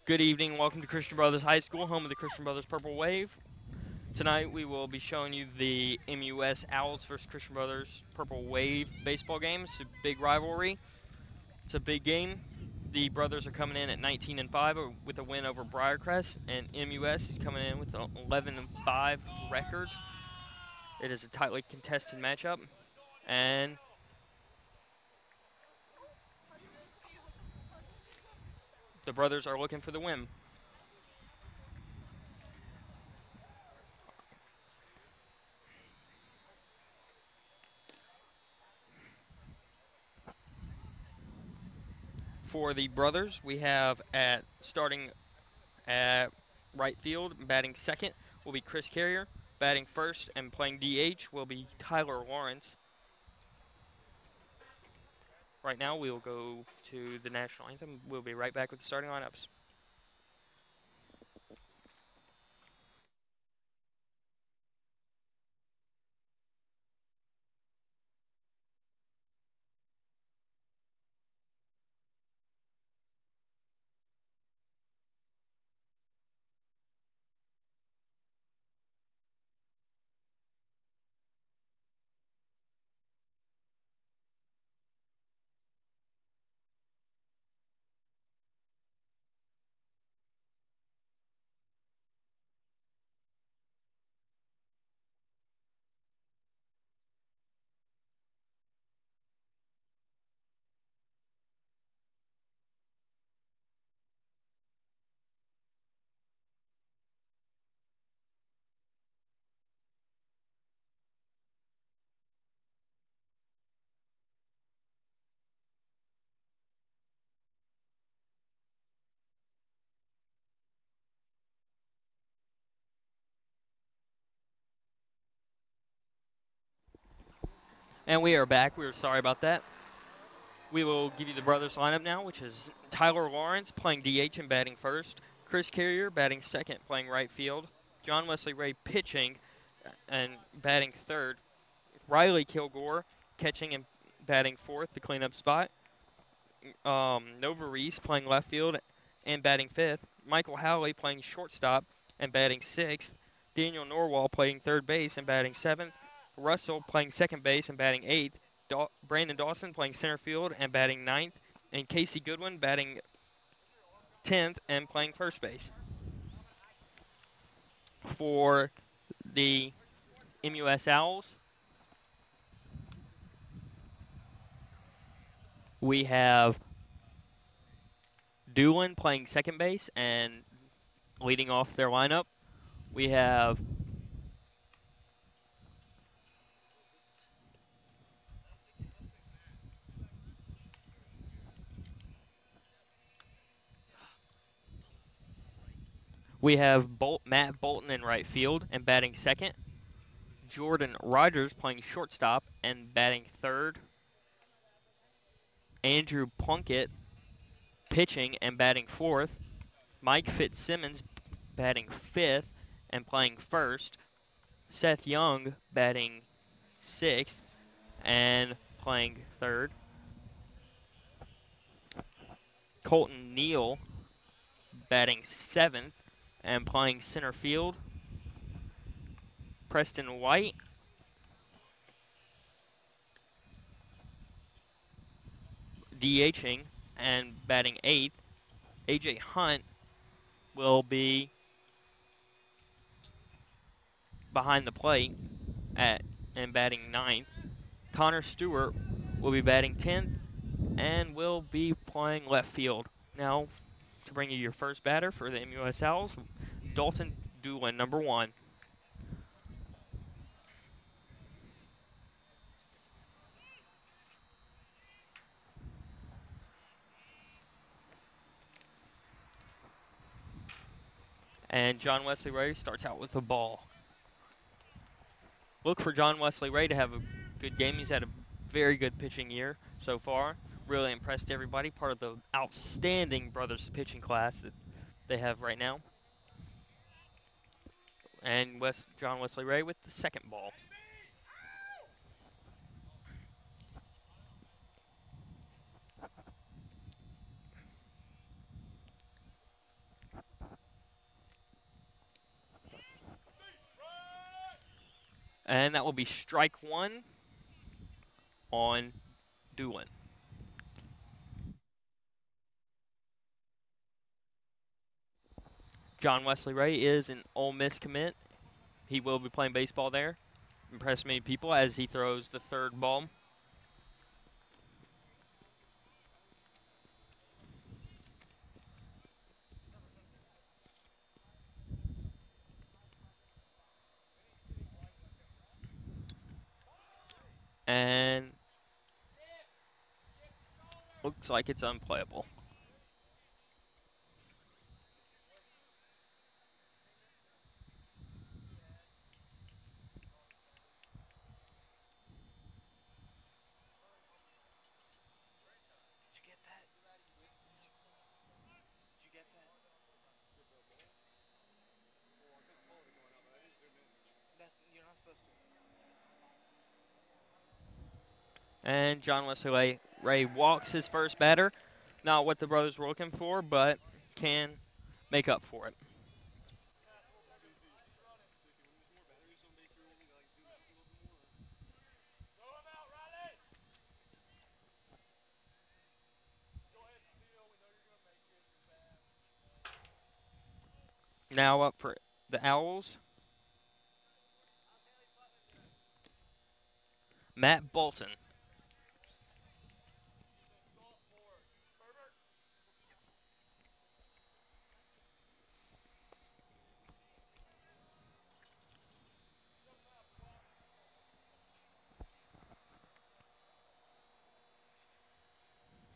Good evening. Welcome to Christian Brothers High School, home of the Christian Brothers Purple Wave. Tonight we will be showing you the MUS Owls versus Christian Brothers Purple Wave baseball game. It's a big rivalry. It's a big game. The brothers are coming in at 19-5 with a win over Briarcrest, and MUS is coming in with an 11-5 record. It is a tightly contested matchup, and the brothers are looking for the win. For the brothers, we have starting at right field, batting second will be Chris Carrier. Batting first and playing DH will be Tyler Lawrence. Right now, we will go to the national anthem. We'll be right back with the starting lineups. And we are back. We are sorry about that. We will give you the brothers lineup now, which is Tyler Lawrence playing DH and batting first. Chris Carrier batting second, playing right field. John Wesley Ray pitching and batting third. Riley Kilgore catching and batting fourth, the cleanup spot. Nova Reese playing left field and batting fifth. Michael Howley playing shortstop and batting sixth. Daniel Norwell playing third base and batting seventh. Russell playing second base and batting eighth. Brandon Dawson playing center field and batting ninth. And Casey Goodwin batting 10th and playing first base. For the MUS Owls, we have Doolin playing second base and leading off their lineup. We have Matt Bolton in right field and batting second. Jordan Rogers playing shortstop and batting third. Andrew Plunkett pitching and batting fourth. Mike Fitzsimmons batting fifth and playing first. Seth Young batting sixth and playing third. Colton Neal batting seventh and playing center field. Preston White DHing and batting eighth. AJ Hunt will be behind the plate and batting ninth. Connor Stewart will be batting 10th and will be playing left field. Now, to bring you your first batter for the MUS Owls, Dalton Doolin, number 1. And John Wesley Ray starts out with the ball. Look for John Wesley Ray to have a good game. He's had a very good pitching year so far. Really impressed everybody. Part of the outstanding brothers pitching class that they have right now. And John Wesley Ray with the second ball. And that will be strike one on Doolin. John Wesley Ray is an Ole Miss commit. He will be playing baseball there. Impress many people as he throws the third ball. And looks like it's unplayable. And John Wesley Ray walks his first batter. Not what the brothers were looking for, but can make up for it. Now up for the Owls, Matt Bolton.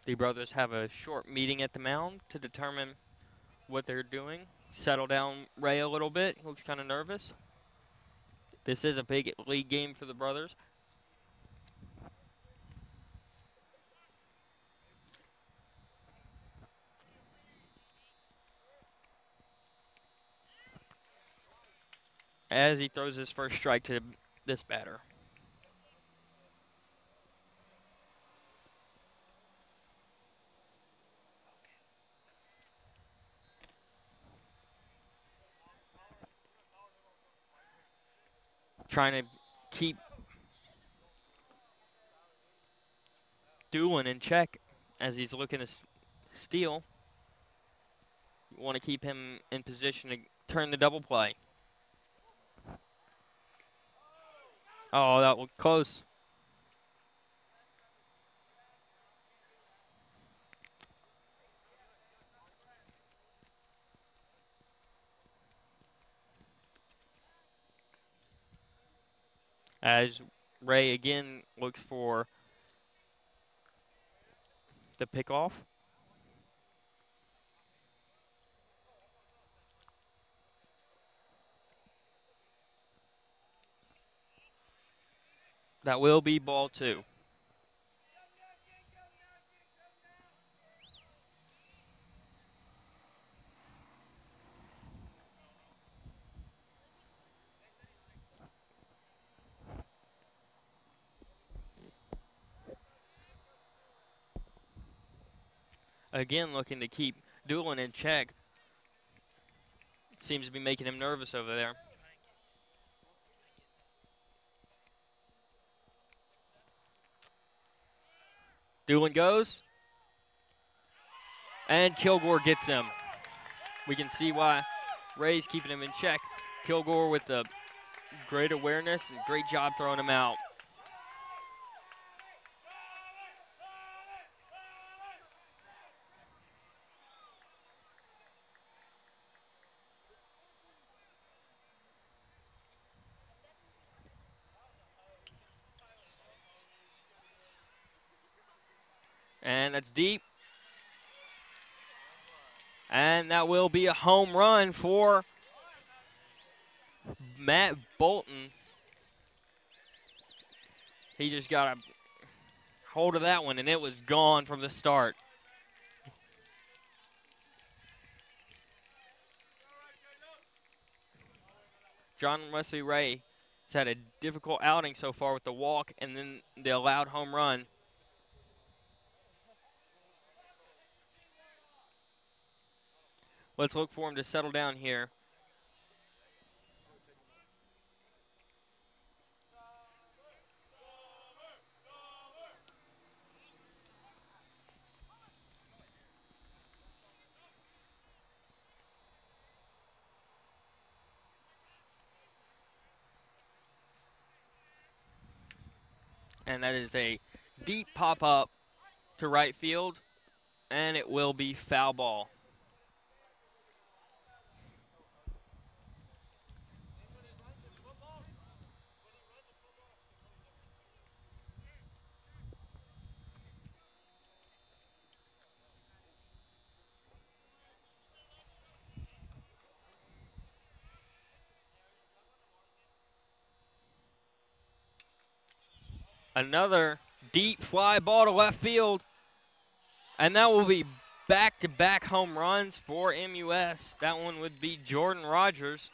The brothers have a short meeting at the mound to determine what they're doing. Settle down Ray a little bit. He looks kind of nervous. This is a big league game for the brothers. As he throws his first strike to this batter. Trying to keep Doolin in check as he's looking to steal. You want to keep him in position to turn the double play. Oh, that was close. As Ray again looks for the pickoff. That will be ball two. Again, looking to keep Doolin in check. Seems to be making him nervous over there. Doolin goes. And Kilgore gets him. We can see why Ray's keeping him in check. Kilgore with the great awareness and great job throwing him out. And that's deep. And that will be a home run for Matt Bolton. He just got a hold of that one, and it was gone from the start. John Wesley Ray has had a difficult outing so far with the walk and then the allowed home run. Let's look for him to settle down here. And that is a deep pop-up to right field, and it will be foul ball. Another deep fly ball to left field, and that will be back-to-back home runs for MUS. That one would be Jordan Rogers.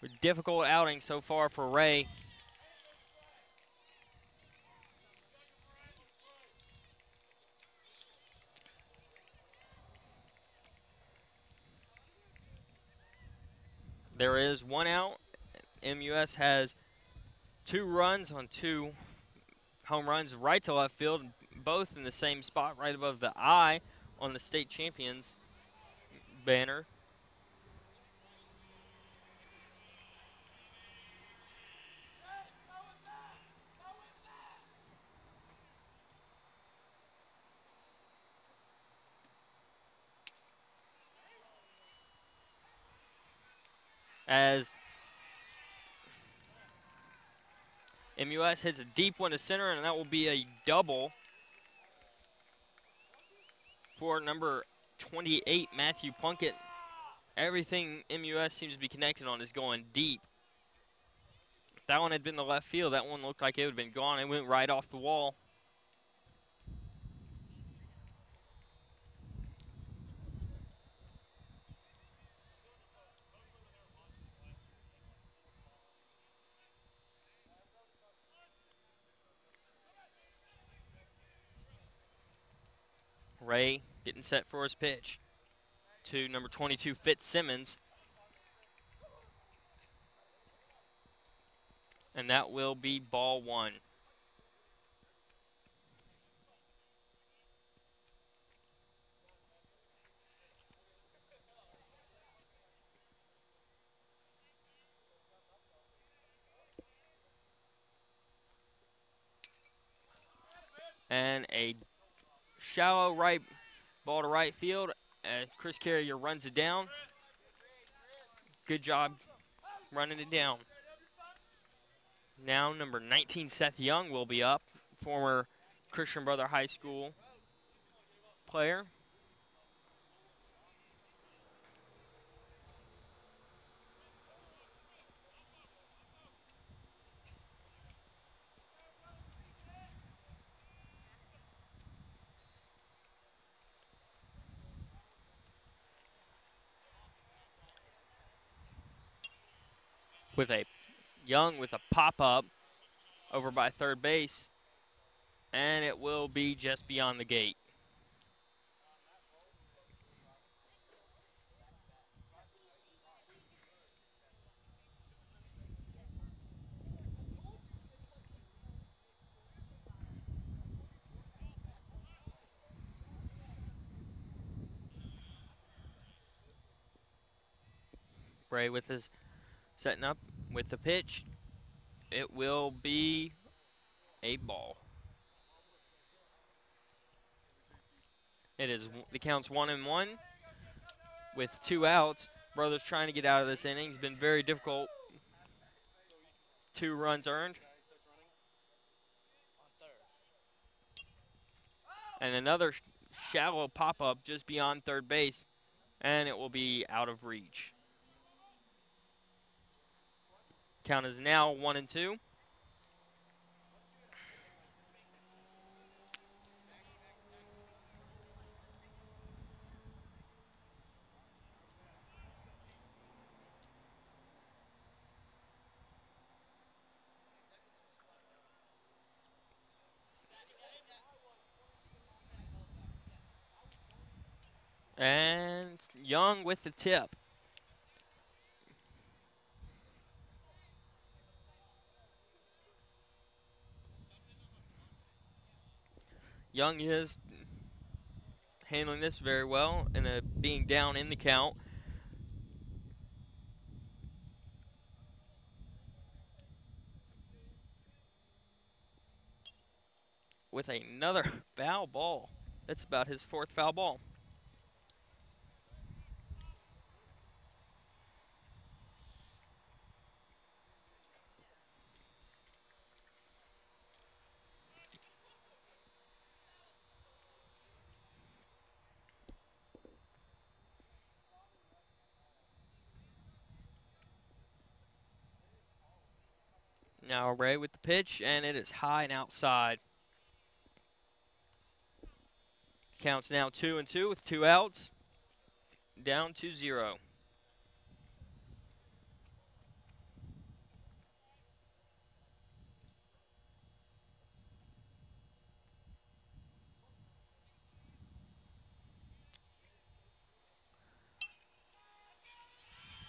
A difficult outing so far for Ray. There is one out. MUS has 2 runs on 2 home runs right to left field, both in the same spot right above the I on the state champions banner. As MUS hits a deep one to center, and that will be a double for number 28, Matthew Plunkett. Everything MUS seems to be connected on is going deep. If that one had been to left field, that one looked like it would have been gone. It went right off the wall. Ray getting set for his pitch to number 22, Fitzsimmons. And that will be ball 1. And a shallow right ball to right field. Chris Carrier runs it down. Good job running it down. Now number 19, Seth Young, will be up. Former Christian Brother High School player. With a Young with a pop-up over by third base. And it will be just beyond the gate. Bray with his setting up with the pitch. It will be a ball. It is, the count's 1-1 with 2 outs. Brothers trying to get out of this inning. It's been very difficult. 2 runs earned. And another shallow pop-up just beyond third base. And it will be out of reach. Count is now 1-2. And Young with the tip. Young is handling this very well and being down in the count. with another foul ball. That's about his 4th foul ball. Now Ray with the pitch, and it is high and outside. Counts now 2-2 with 2 outs. Down 2-0.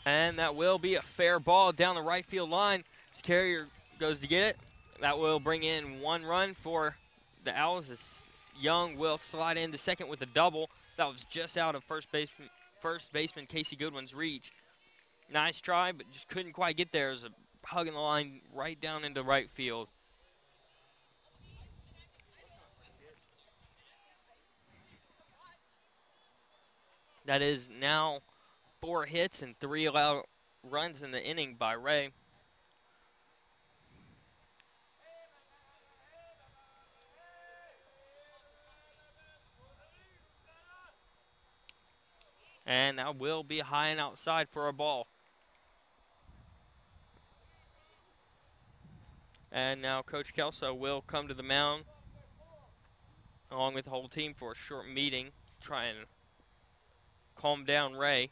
And that will be a fair ball down the right field line. As Carrier goes to get it, that will bring in 1 run for the Owls. As Young will slide into second with a double. That was just out of first baseman Casey Goodwin's reach. Nice try, but just couldn't quite get there. It was a hugging the line right down into right field. That is now 4 hits and 3 allowed runs in the inning by Ray. And that will be high and outside for a ball. And now Coach Kelso will come to the mound along with the whole team for a short meeting, try and calm down Ray.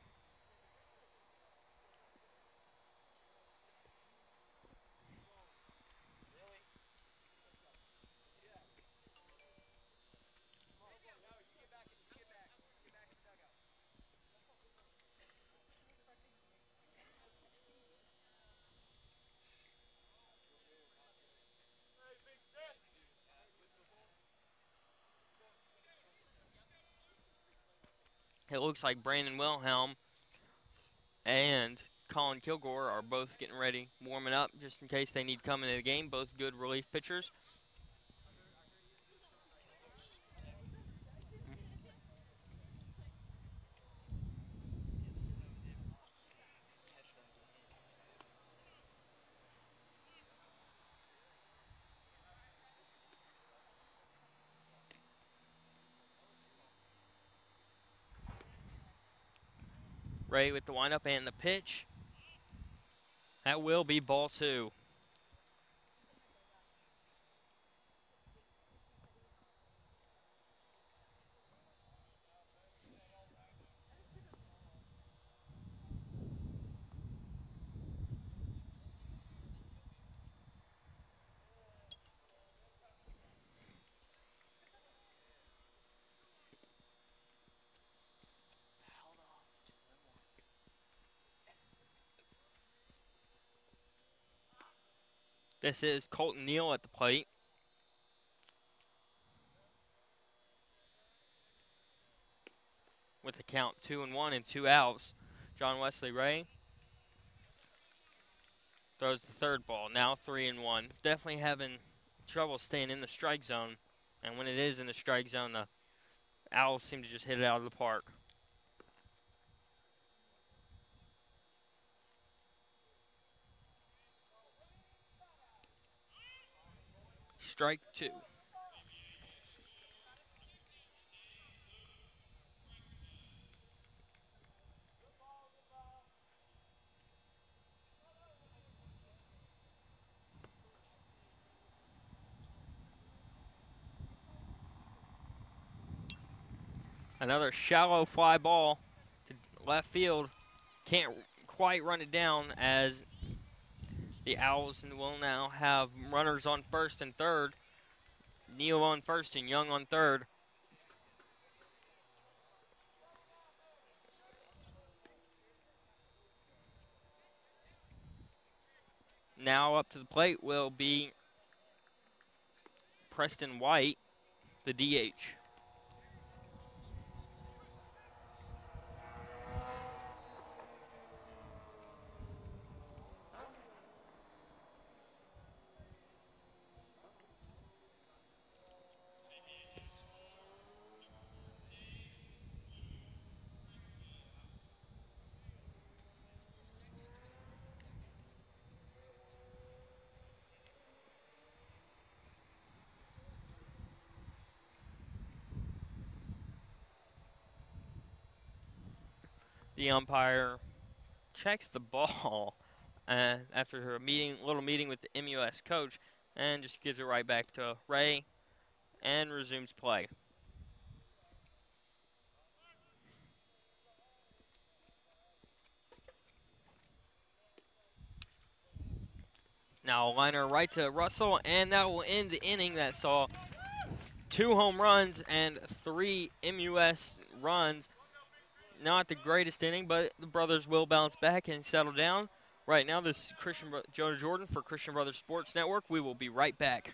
It looks like Brandon Wilhelm and Colin Kilgore are both getting ready, warming up just in case they need to come into the game. Both good relief pitchers. Ray with the windup and the pitch. That will be ball 2. This is Colton Neal at the plate. With the count 2-1 and 2 outs. John Wesley Ray throws the 3rd ball. Now 3-1. Definitely having trouble staying in the strike zone. And when it is in the strike zone, the Owls seem to just hit it out of the park. Strike 2. Another shallow fly ball to left field. Can't quite run it down as the Owls will now have runners on first and third. Neal on first and Young on third. Now up to the plate will be Preston White, the DH. The umpire checks the ball after a little meeting with the MUS coach, and just gives it right back to Ray and resumes play. Now a liner right to Russell, and that will end the inning that saw 2 home runs and 3 MUS runs. Not the greatest inning, but the brothers will bounce back and settle down. Right now, this is Jonah Jordan for Christian Brothers Sports Network. We will be right back.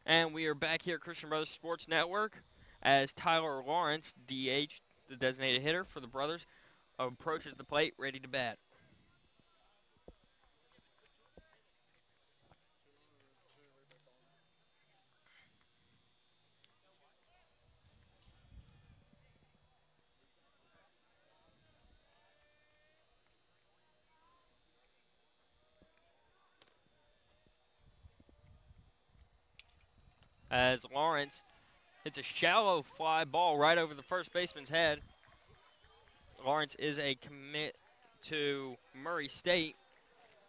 And we are back here at Christian Brothers Sports Network as Tyler Lawrence, DH, the designated hitter for the brothers, approaches the plate ready to bat. As Lawrence hits a shallow fly ball right over the first baseman's head. Lawrence is a commit to Murray State,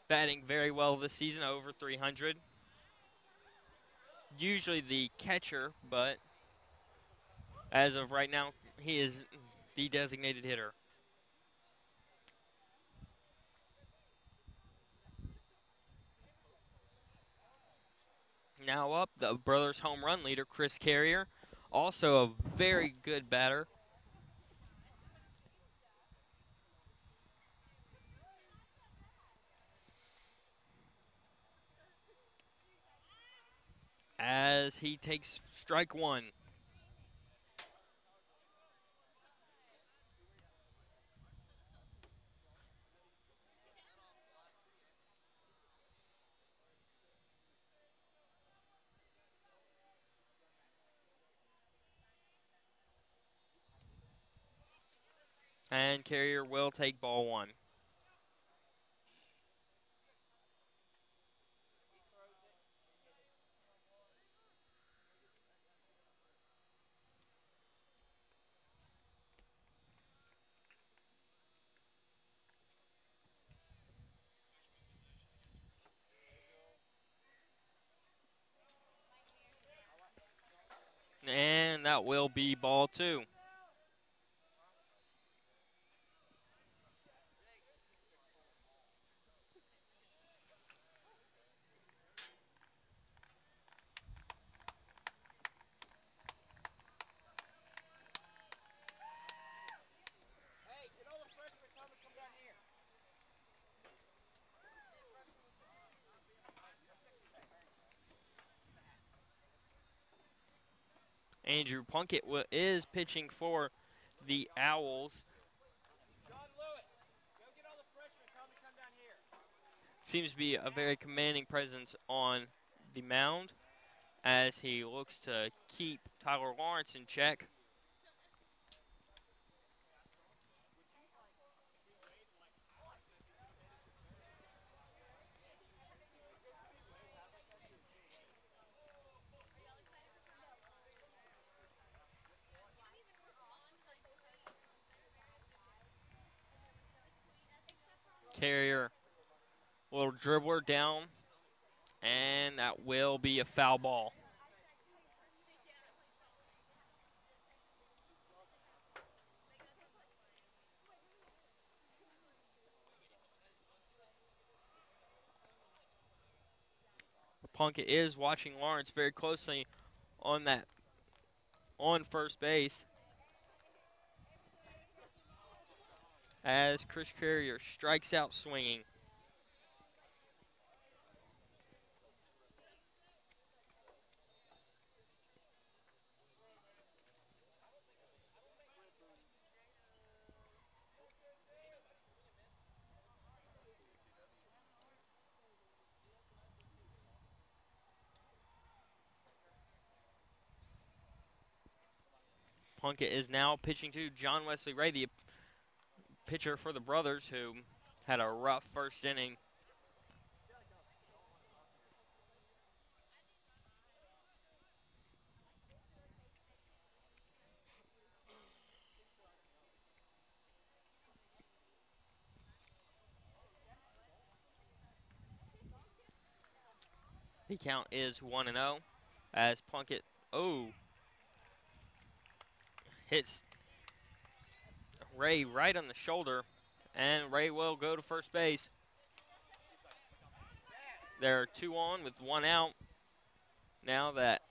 batting very well this season, over 300. Usually the catcher, but as of right now, he is the designated hitter. Now up, the brothers' home run leader, Chris Carrier, also a very good batter. As he takes strike one. And Carrier will take ball one. And that will be ball two. Andrew Plunkett is pitching for the Owls. Seems to be a very commanding presence on the mound as he looks to keep Tyler Lawrence in check. Carrier, little dribbler down, and that will be a foul ball. Plunkett is watching Lawrence very closely on first base as Chris Carrier strikes out swinging. Plunkett is now pitching to John Wesley Ray, the pitcher for the Brothers, who had a rough first inning. The count is 1-0 as Plunkett, hits Ray right on the shoulder, and Ray will go to first base. There are 2 on with 1 out. Now that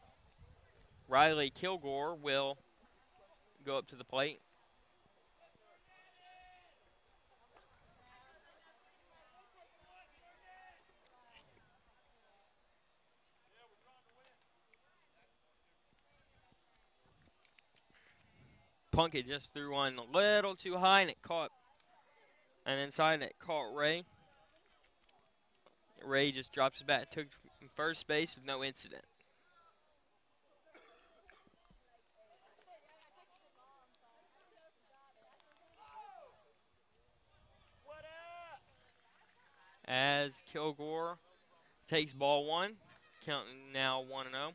Riley Kilgore will go up to the plate. Plunkett just threw one a little too high, and it caught, and inside it caught Ray. Ray just drops his bat, took first base with no incident. As Kilgore takes ball 1, counting now 1-0.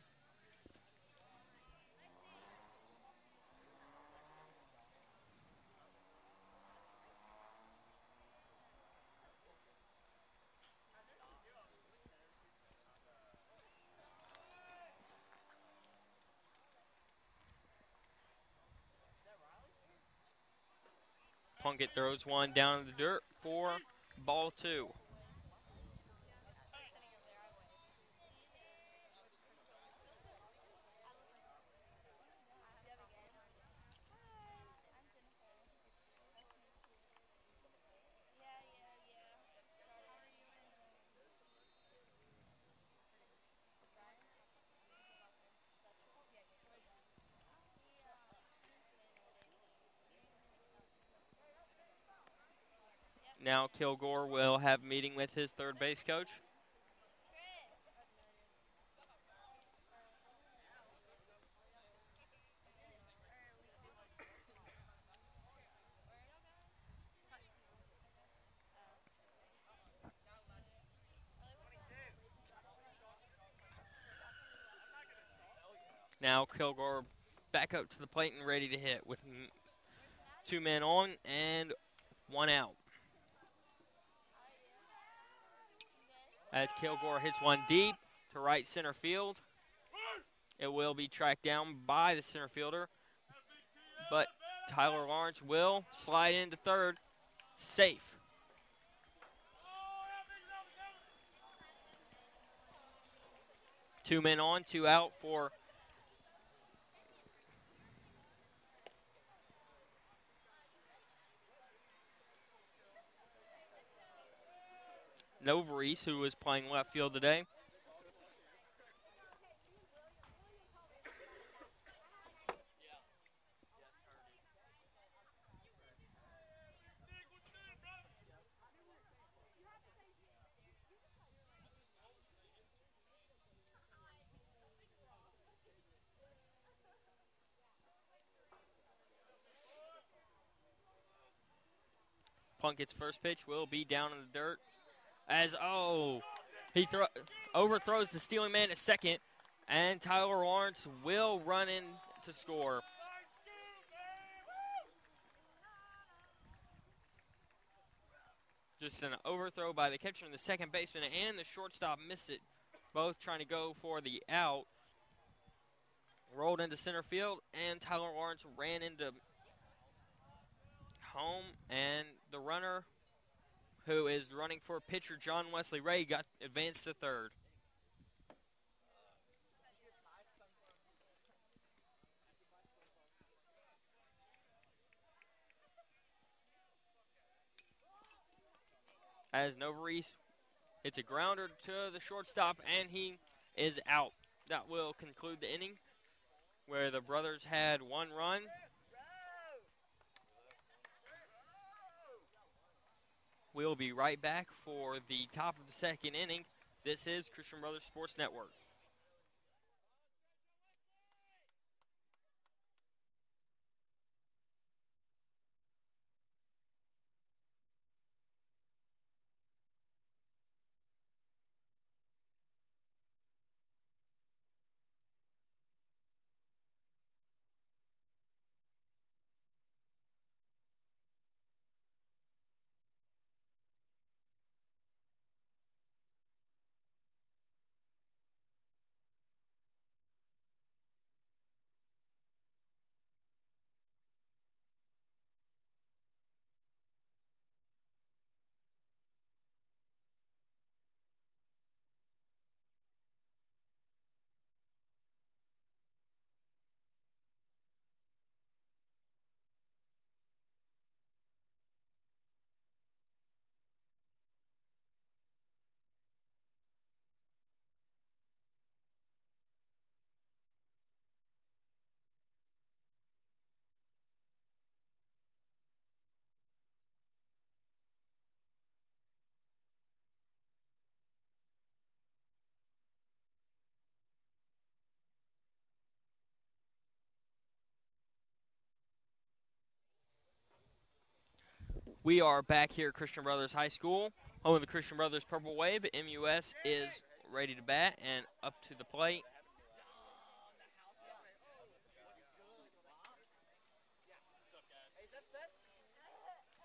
Plunkett throws one down in the dirt for ball 2. Now Kilgore will have a meeting with his third base coach. Now Kilgore back up to the plate and ready to hit with 2 men on and 1 out. As Kilgore hits one deep to right center field. It will be tracked down by the center fielder, but Tyler Lawrence will slide into third, safe. Two men on, 2 out for Novaris, who is playing left field today. Punkett's first pitch will be down in the dirt. He overthrows the stealing man at second, and Tyler Lawrence will run in to score. Just an overthrow by the catcher and the second baseman, and the shortstop missed it. Both trying to go for the out. Rolled into center field, and Tyler Lawrence ran into home, and the runner who is running for pitcher John Wesley Ray got advanced to third. As Novarese hits a grounder to the shortstop, and he is out. That will conclude the inning where the brothers had one run. We'll be right back for the top of the second inning. This is Christian Brothers Sports Network. We are back here at Christian Brothers High School, home of the Christian Brothers Purple Wave. MUS is ready to bat and up to the plate.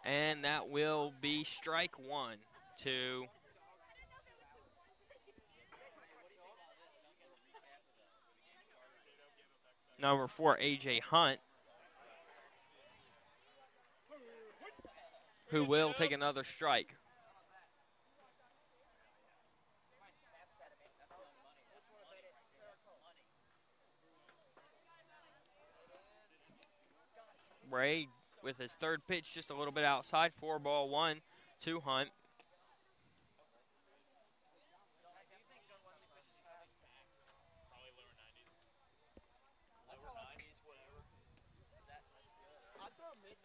And that will be strike one to number 4, A.J. Hunt, who will take another strike. Ray with his third pitch just a little bit outside, 4-1 to Hunt.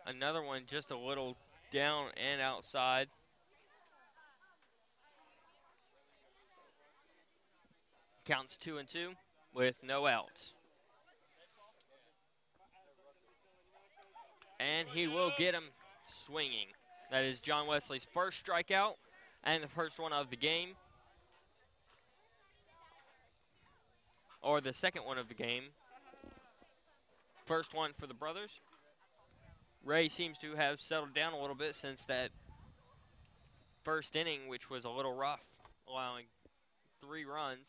Another one just a little down and outside. Counts 2-2 with no outs. And he will get him swinging. That is John Wesley's first strikeout and the first one of the game. Or the second one of the game. First one for the brothers. Ray seems to have settled down a little bit since that first inning, which was a little rough, allowing 3 runs.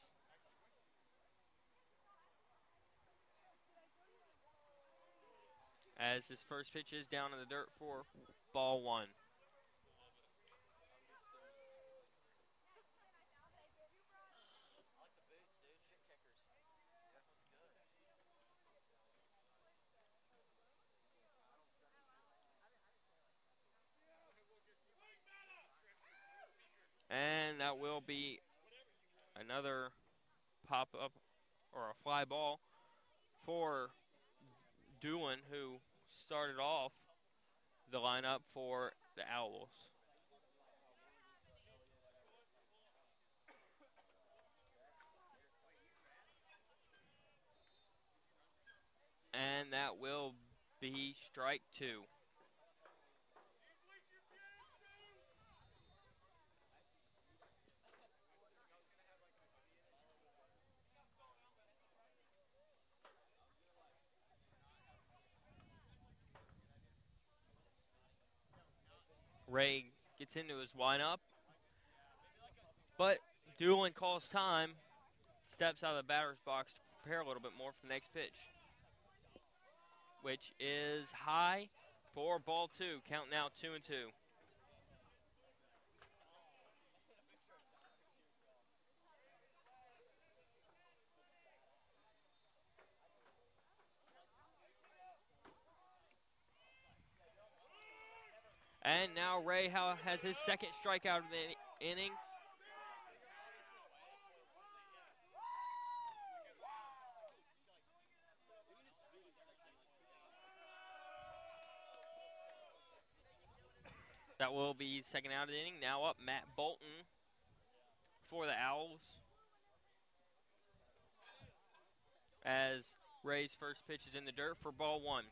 As his first pitch is down in the dirt for ball 1. And that will be another pop-up or a fly ball for Doolin, who started off the lineup for the Owls. And that will be strike 2. Ray gets into his windup. But Doolin calls time, steps out of the batter's box to prepare a little bit more for the next pitch, which is high for ball 2. Count now 2-2. And now Ray has his second strikeout of the inning. That will be second out of the inning. Now up Matt Bolton for the Owls. As Ray's first pitch is in the dirt for ball 1.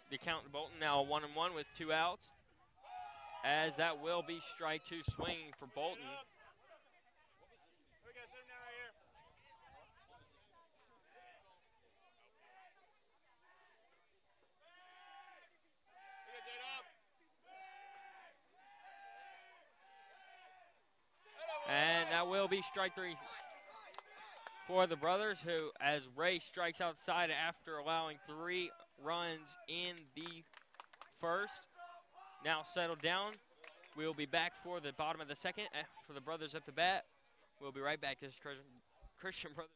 The count to Bolton now 1-1 with 2 outs. As that will be strike 2 swinging for Bolton. And that will be strike 3 for the brothers, who, as Ray strikes outside after allowing 3 runs in the first, now settled down. We'll be back for the bottom of the second for the brothers at the bat. We'll be right back. This is Christian Brothers.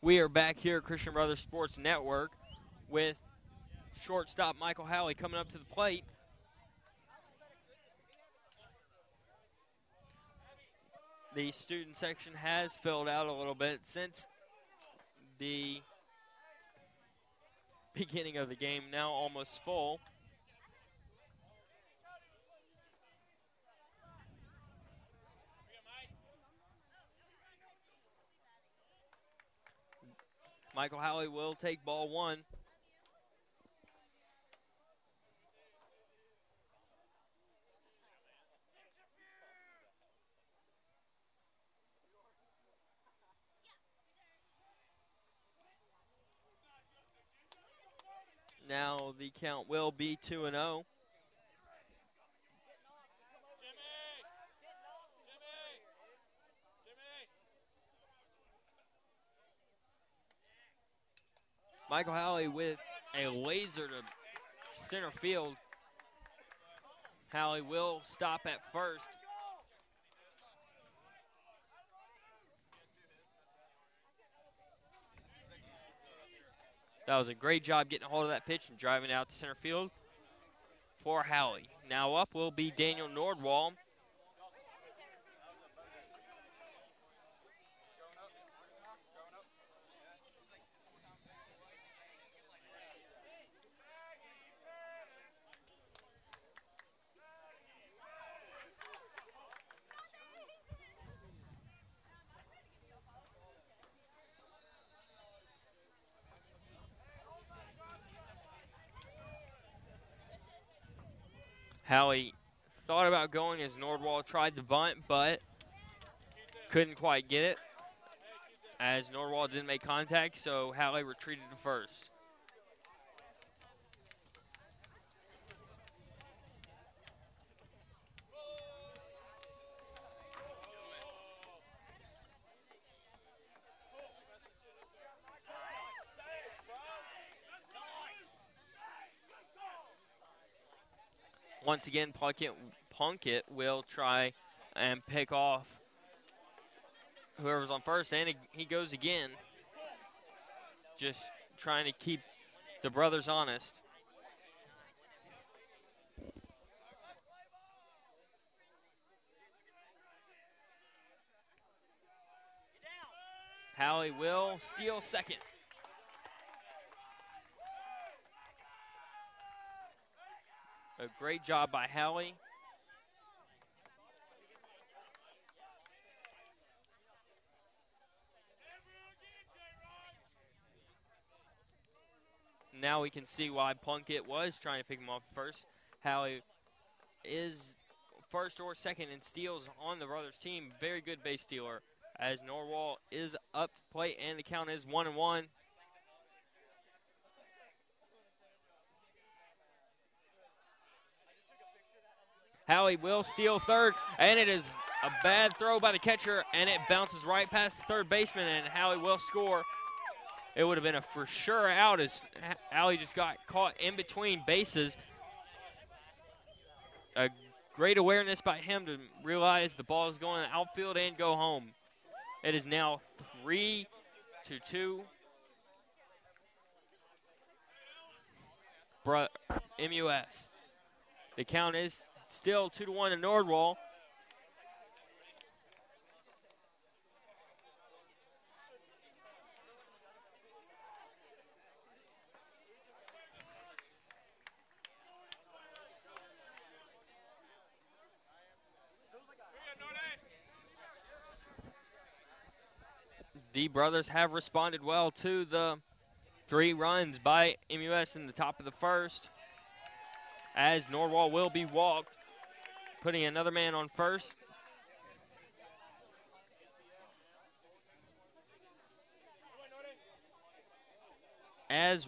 We are back here at Christian Brothers Sports Network with shortstop Michael Howley coming up to the plate. The student section has filled out a little bit since the beginning of the game, now almost full. Michael Howley will take ball 1. Now the count will be 2-0. Michael Howley with a laser to center field. Howley will stop at first. That was a great job getting a hold of that pitch and driving out to center field for Howley. Now up will be Daniel Nordwall. Howley thought about going as Nordwall tried to bunt, but couldn't quite get it as Nordwall didn't make contact, so Howley retreated to first. Once again, Plunkett will try and pick off whoever's on first, and he goes again. Just trying to keep the brothers honest. Howley will steal second. A great job by Howley. Now we can see why Plunkett was trying to pick him off first. Howley is first or second in steals on the brothers' team. Very good base stealer as Norwall is up to the plate, and the count is 1-1. Howley will steal third, and it is a bad throw by the catcher, and it bounces right past the third baseman, and Howley will score. It would have been a for sure out as Howley just got caught in between bases. A great awareness by him to realize the ball is going to the outfield and go home. It is now 3-2. MUS. The count is still 2-1 to Nordwall. The brothers have responded well to the 3 runs by MUS in the top of the first, as Nordwall will be walked, putting another man on first. As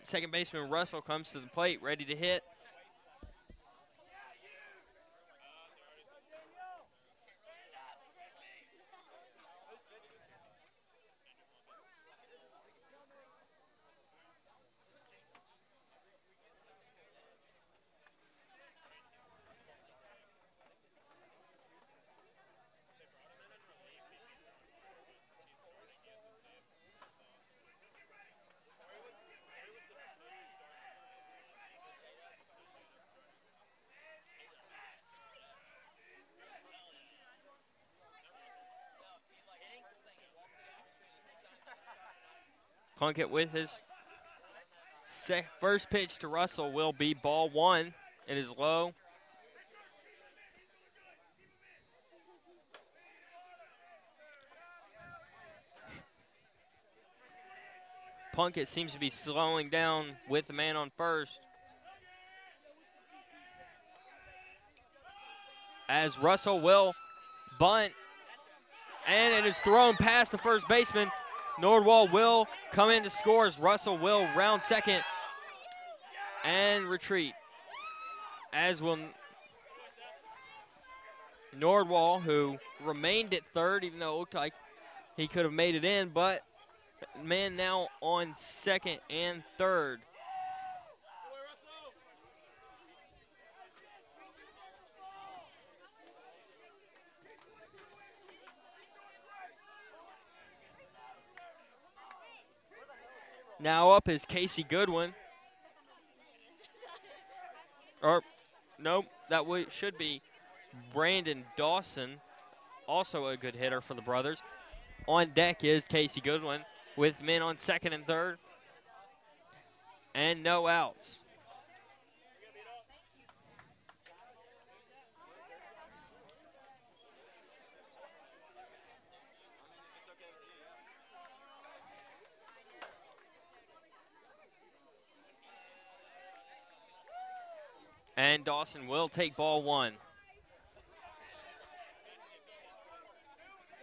second baseman Russell comes to the plate, ready to hit. Plunkett with his first pitch to Russell will be ball 1. It is low. Plunkett seems to be slowing down with the man on first. As Russell will bunt, and it is thrown past the first baseman. Nordwall will come in to score as Russell will round second and retreat. As will Nordwall, who remained at third, even though it looked like he could have made it in, but man now on second and third. Now up is Casey Goodwin. Or, nope, that should be Brandon Dawson, also a good hitter for the brothers. On deck is Casey Goodwin with men on second and third. And no outs. And Dawson will take ball one.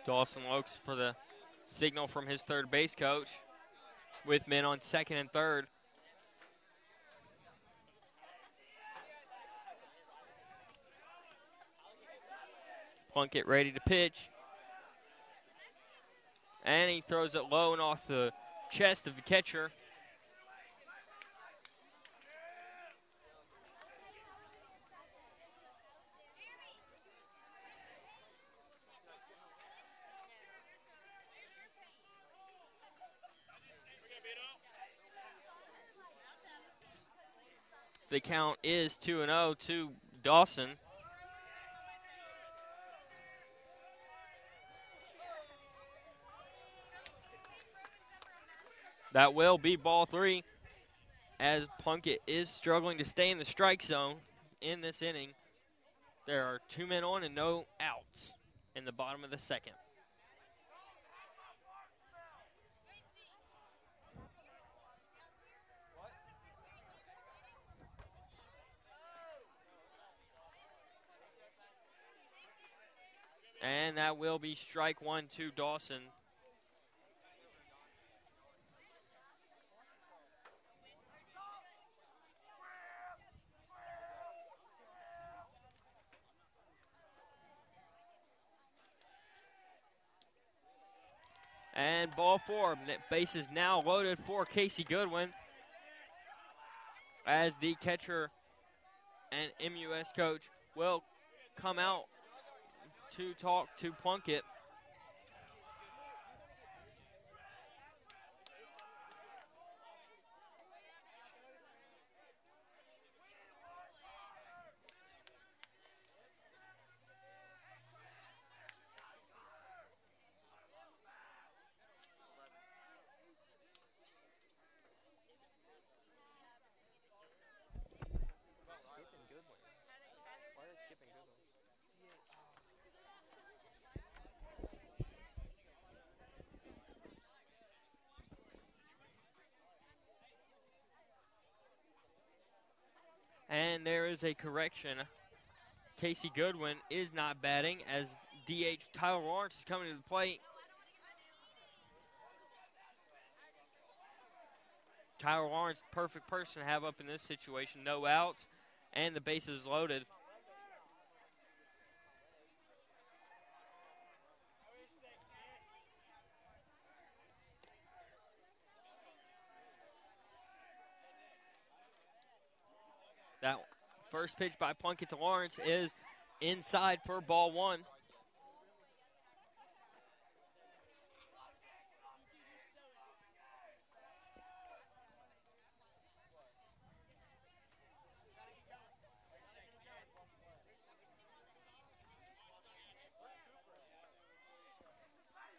Dawson looks for the signal from his third base coach with men on second and third. Plunkett ready to pitch. And he throws it low and off the chest of the catcher. The count is 2-0 to Dawson. That will be ball three, as Plunkett is struggling to stay in the strike zone in this inning. There are 2 men on and no outs in the bottom of the second. And that will be strike one to Dawson. And ball four. Base is now loaded for Casey Goodwin, as the catcher and MUS coach will come out to talk to Plunkett. And there is a correction. Casey Goodwin is not batting, as DH Tyler Lawrence is coming to the plate. Tyler Lawrence, perfect person to have up in this situation. No outs, and the bases loaded. That first pitch by Plunkett to Lawrence is inside for ball one.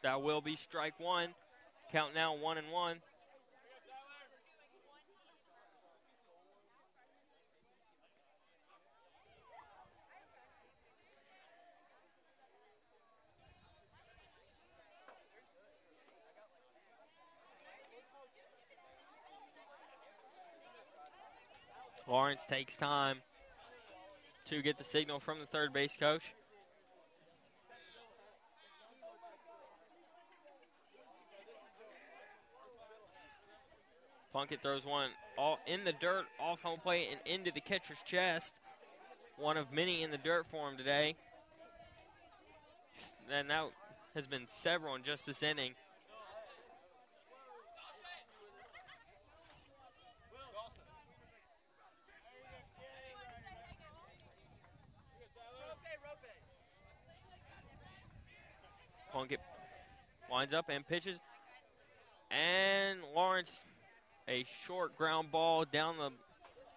That will be strike one. Count now 1-1. Lawrence takes time to get the signal from the third base coach. Plunkett throws one all in the dirt, off home plate, and into the catcher's chest. One of many in the dirt for him today. And that has been several in just this inning. Plunkett winds up and pitches. And Lawrence A short ground ball down the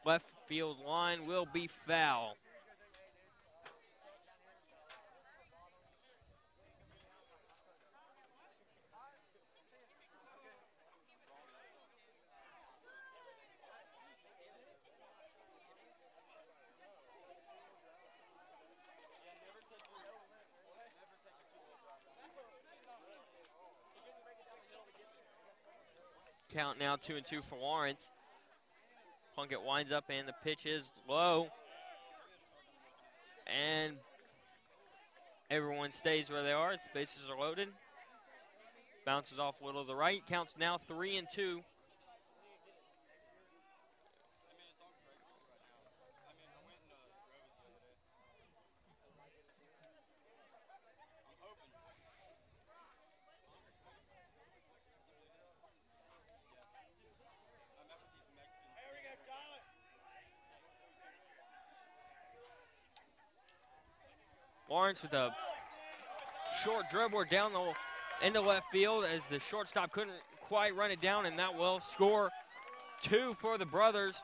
left field line will be foul. Count now 2-2 for Lawrence. Plunkett winds up and the pitch is low. And everyone stays where they are. The bases are loaded. Bounces off a little to the right. Counts now 3-2. Lawrence with a short dribbler down the into left field as the shortstop couldn't quite run it down, and that will score 2 for the brothers.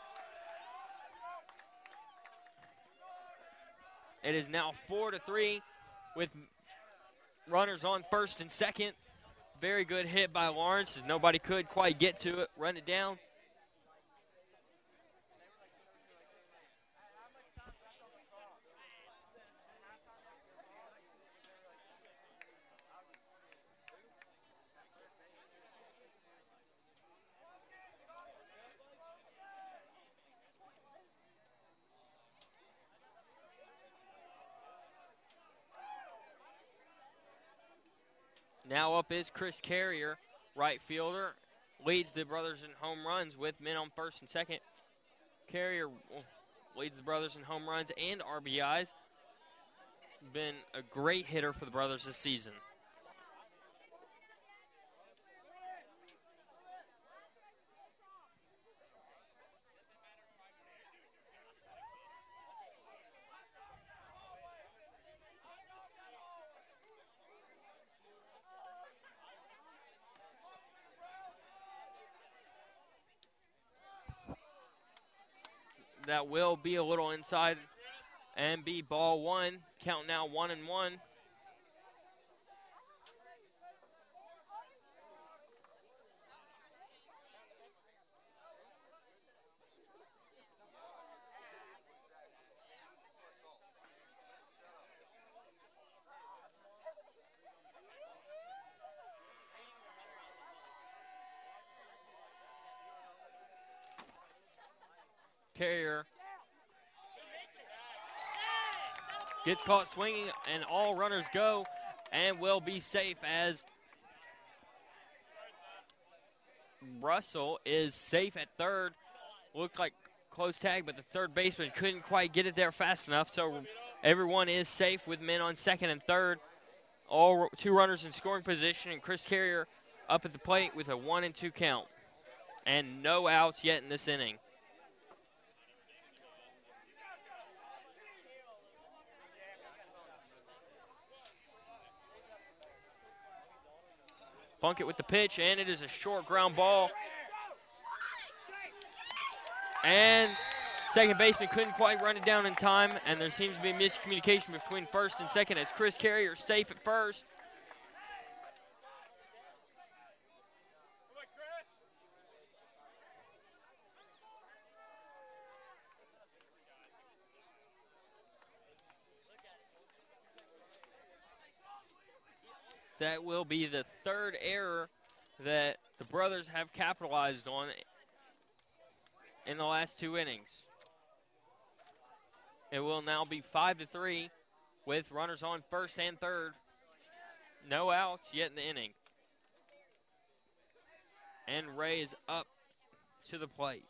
It is now 4-3 with runners on first and second. Very good hit by Lawrence as nobody could quite get to it, run it down. Now up is Chris Carrier, right fielder. Leads the brothers in home runs with men on first and second. Carrier leads the brothers in home runs and RBIs. Been a great hitter for the brothers this season. That will be a little inside and be ball one. Count now 1-1. Carrier gets caught swinging, and all runners go and will be safe as Russell is safe at third. Looked like close tag, but the third baseman couldn't quite get it there fast enough, so everyone is safe with men on second and third. All 2 runners in scoring position, and Chris Carrier up at the plate with a 1-2 count. And no outs yet in this inning. Plunkett with the pitch, and it is a short ground ball. And second baseman couldn't quite run it down in time, and there seems to be miscommunication between first and second as Chris Carrier is safe at first. That will be the third error that the brothers have capitalized on in the last 2 innings. It will now be 5-3 with runners on first and third. No outs yet in the inning. And Ray is up to the plate.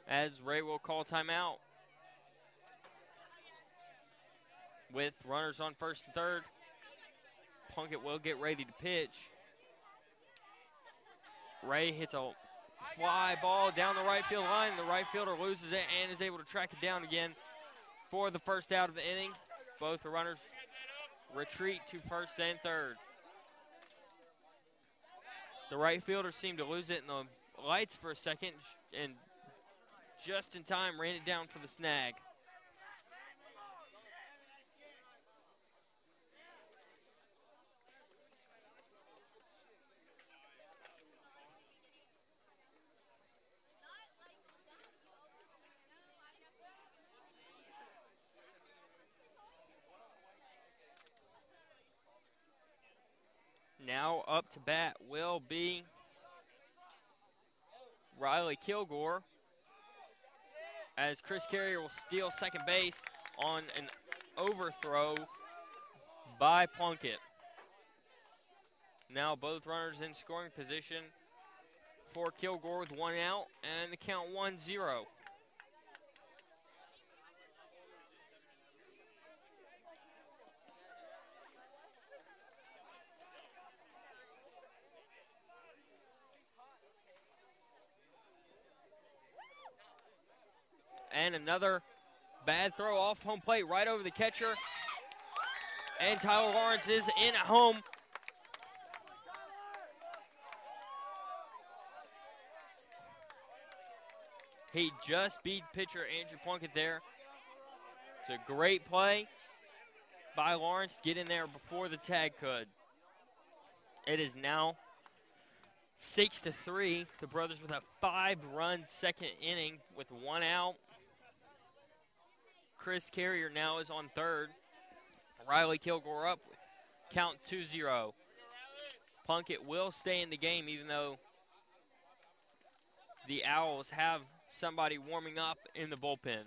As Ray will call timeout. with runners on first and third. Plunkett will get ready to pitch. Ray hits a fly ball down the right field line. The right fielder loses it and is able to track it down again for the first out of the inning. Both the runners retreat to first and third. The right fielder seemed to lose it in the lights for a second and just in time ran it down for the snag. Now up to bat will be Riley Kilgore, as Chris Carrier will steal second base on an overthrow by Plunkett. Now both runners in scoring position for Kilgore with one out, and the count 1-0. And another bad throw off home plate right over the catcher. And Tyler Lawrence is in at home. He just beat pitcher Andrew Plunkett there. It's a great play by Lawrence to get in there before the tag could. It is now 6-3. The Brothers with a 5-run second inning with one out. Chris Carrier now is on third. Riley Kilgore up. Count 2-0. Plunkett will stay in the game even though the Owls have somebody warming up in the bullpen.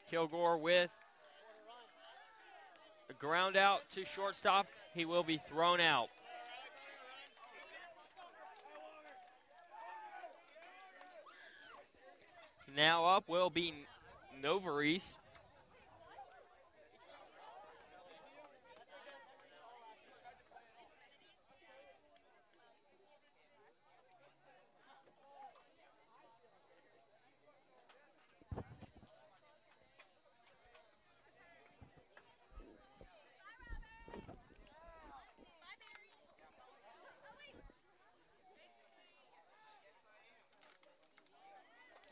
Kilgore with a ground out to shortstop. He will be thrown out. Now up will be Novarese.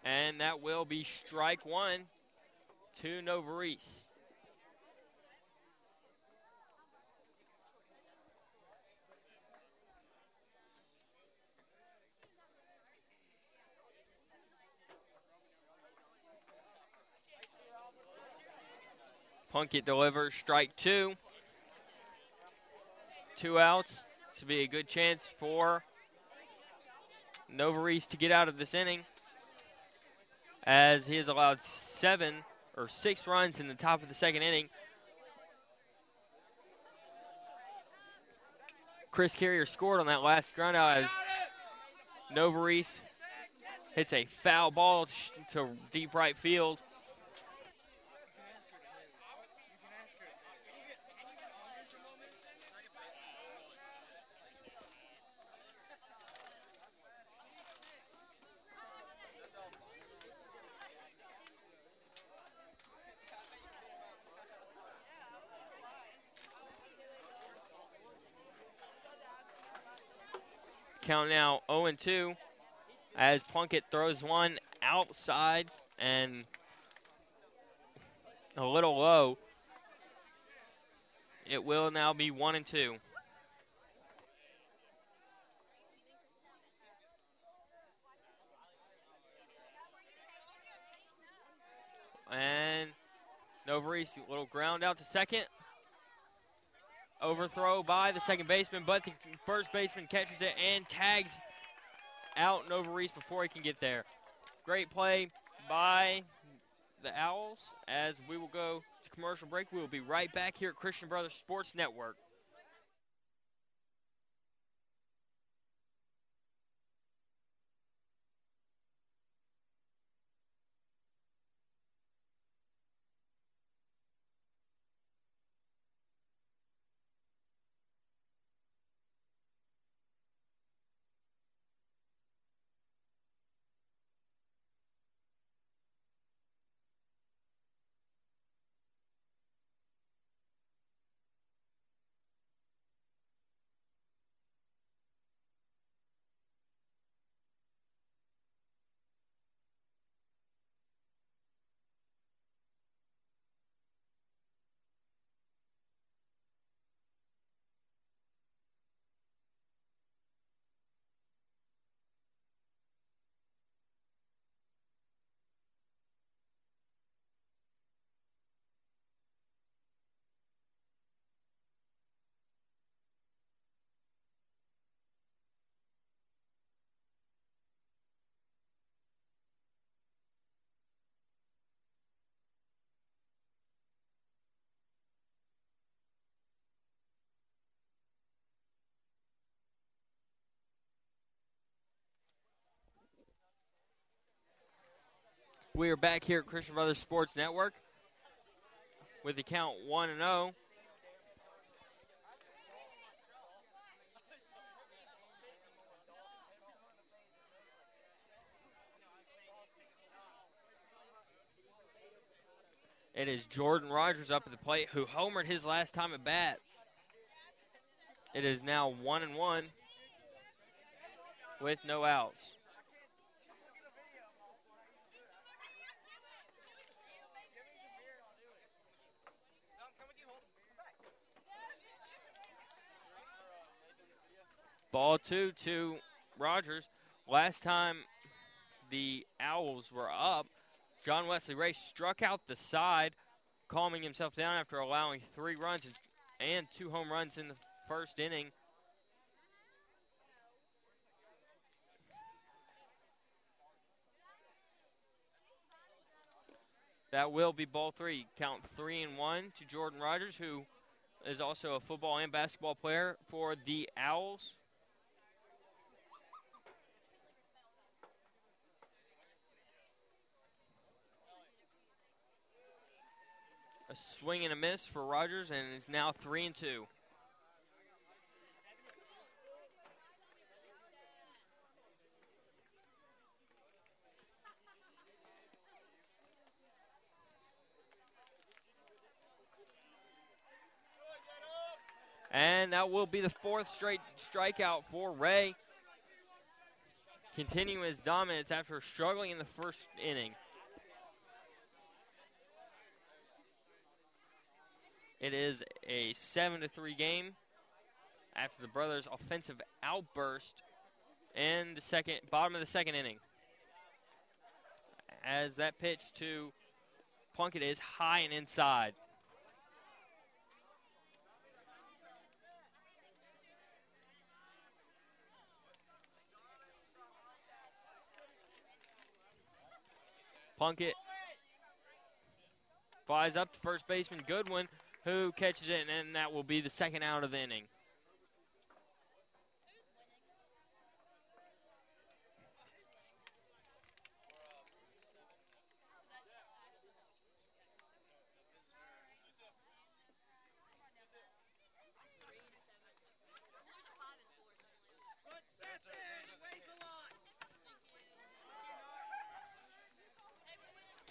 And that will be strike one to Novarese. Plunkett delivers strike two. 2 outs. This will be a good chance for Novarese to get out of this inning, as he has allowed 6 runs in the top of the second inning. Chris Carrier scored on that last ground out as Novarese hits a foul ball to deep right field. Count now 0-2 as Plunkett throws one outside and a little low. It will now be 1-2. And Novarese, a little ground out to second. Overthrow by the second baseman, but the first baseman catches it and tags out Novarese before he can get there. Great play by the Owls. As we will go to commercial break, we will be right back here at Christian Brothers Sports Network. We are back here at Christian Brothers Sports Network with the count 1-0. It is Jordan Rogers up at the plate, who homered his last time at bat. It is now 1-1 with no outs. Ball 2 to Rogers. Last time the Owls were up, John Wesley Ray struck out the side, calming himself down after allowing 3 runs and 2 home runs in the first inning. That will be ball 3. Count 3-1 to Jordan Rogers, who is also a football and basketball player for the Owls. A swing and a miss for Rogers, and it's now 3-2. And that will be the 4th straight strikeout for Ray, continuing his dominance after struggling in the first inning. It is a 7-3 game after the Brothers' offensive outburst in the bottom of the second inning. As that pitch to Plunkett is high and inside. Plunkett flies up to first baseman Goodwin, who catches it, and that will be the second out of the inning.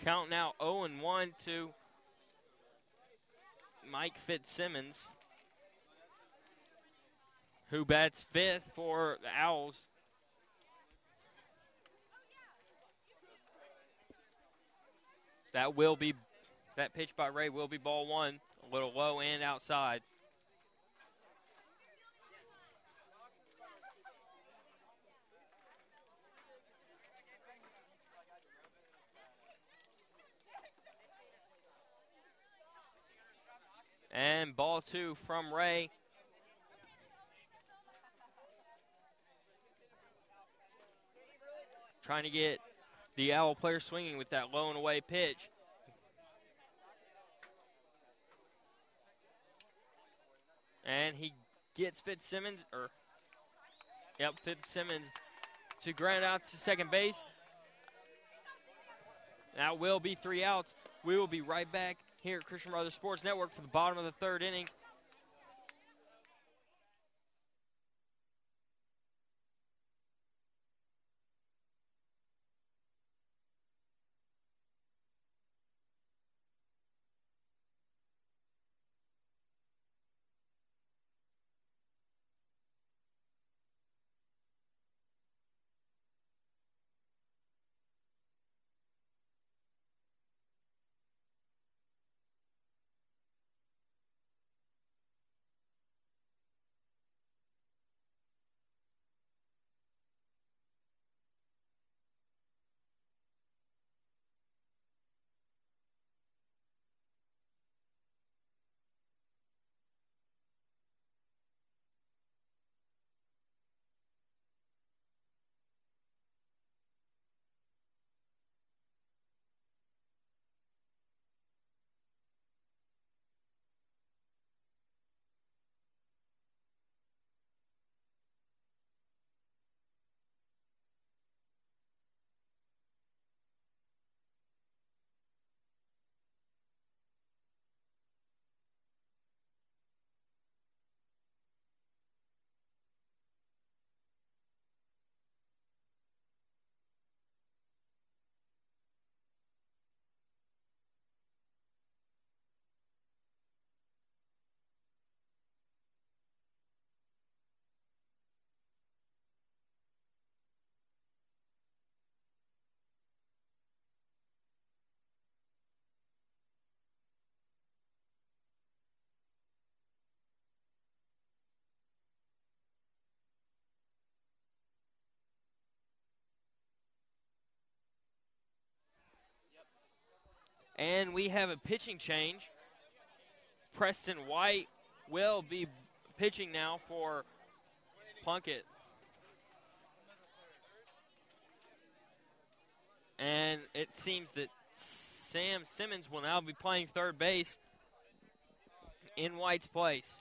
Count now 0-1 to Mike Fitzsimmons, who bats 5th for the Owls. That pitch by Ray will be ball 1, a little low and outside. And ball 2 from Ray. Trying to get the Owl player swinging with that low and away pitch. And he gets Fitzsimmons to ground out to second base. That will be 3 outs. We will be right back here at Christian Brothers Sports Network for the bottom of the 3rd inning. And we have a pitching change. Preston White will be pitching now for Plunkett. And it seems that Sam Simmons will now be playing third base in White's place.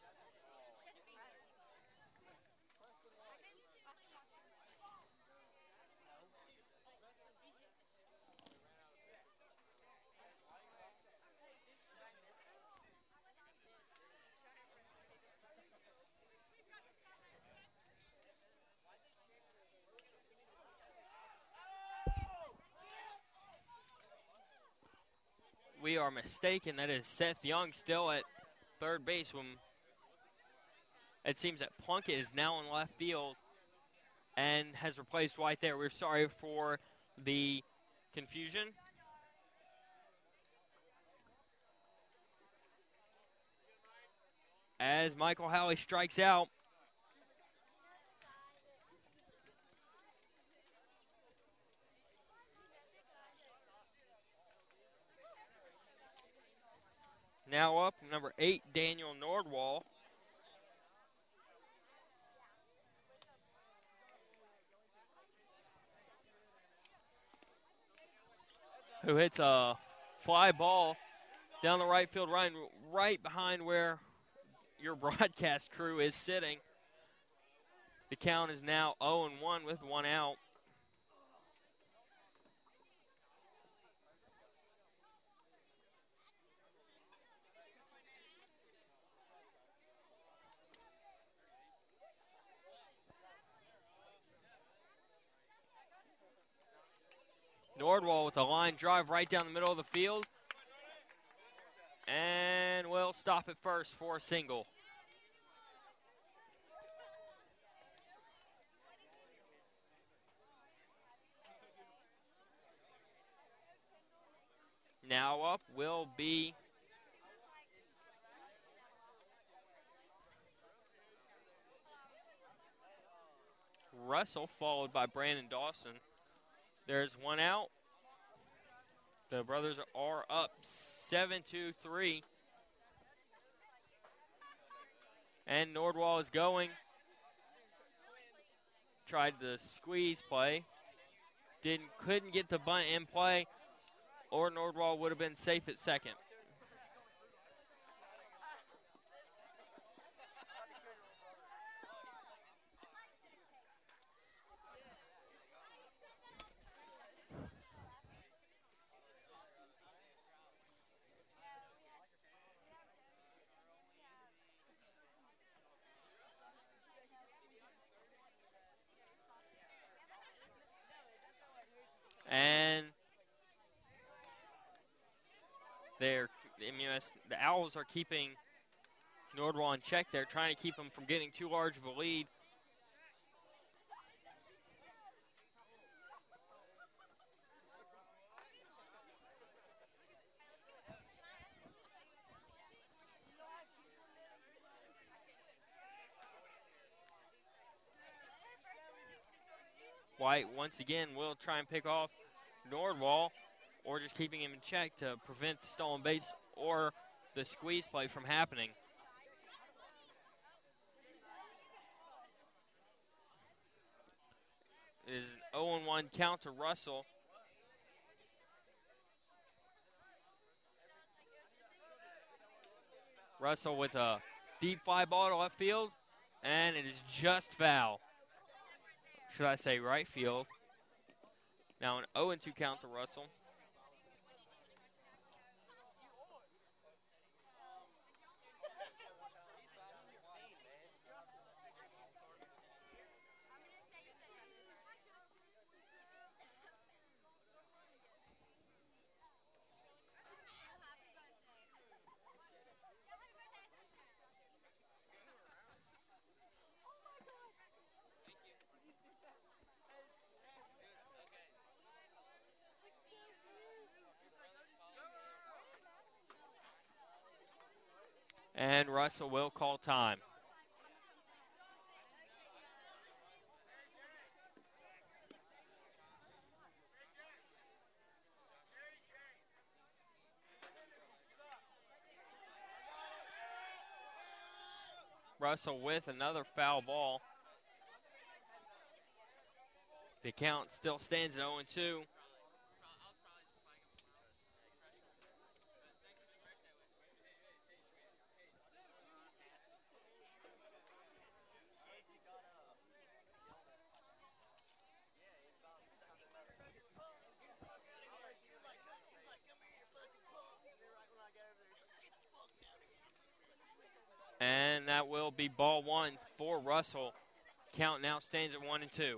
We are mistaken. That is Seth Young still at third base when it seems that Plunkett is now in left field and has replaced White there. We're sorry for the confusion. As Michael Howley strikes out. Now up, number 8, Daniel Nordwall. Who hits a fly ball down the right field line, right behind where your broadcast crew is sitting. The count is now 0-1 with one out. Nordwall with a line drive right down the middle of the field. And will stop at first for a single. Now up will be Russell, followed by Brandon Dawson. There's one out. The brothers are up 7-3. And Nordwall is going. Tried the squeeze play. Couldn't get the bunt in play, or Nordwall would have been safe at second. And the MUS, the Owls are keeping Nordwall in check there, trying to keep him from getting too large of a lead. White once again will try and pick off Nordwall, or just keeping him in check to prevent the stolen base or the squeeze play from happening. It is an 0-1 count to Russell. Russell with a deep fly ball to left field, and it is just foul. Should I say right field. Now an 0-2 count to Russell. And Russell will call time. Russell with another foul ball. The count still stands at 0-2. And that will be ball one for Russell. Count now stands at 1-2.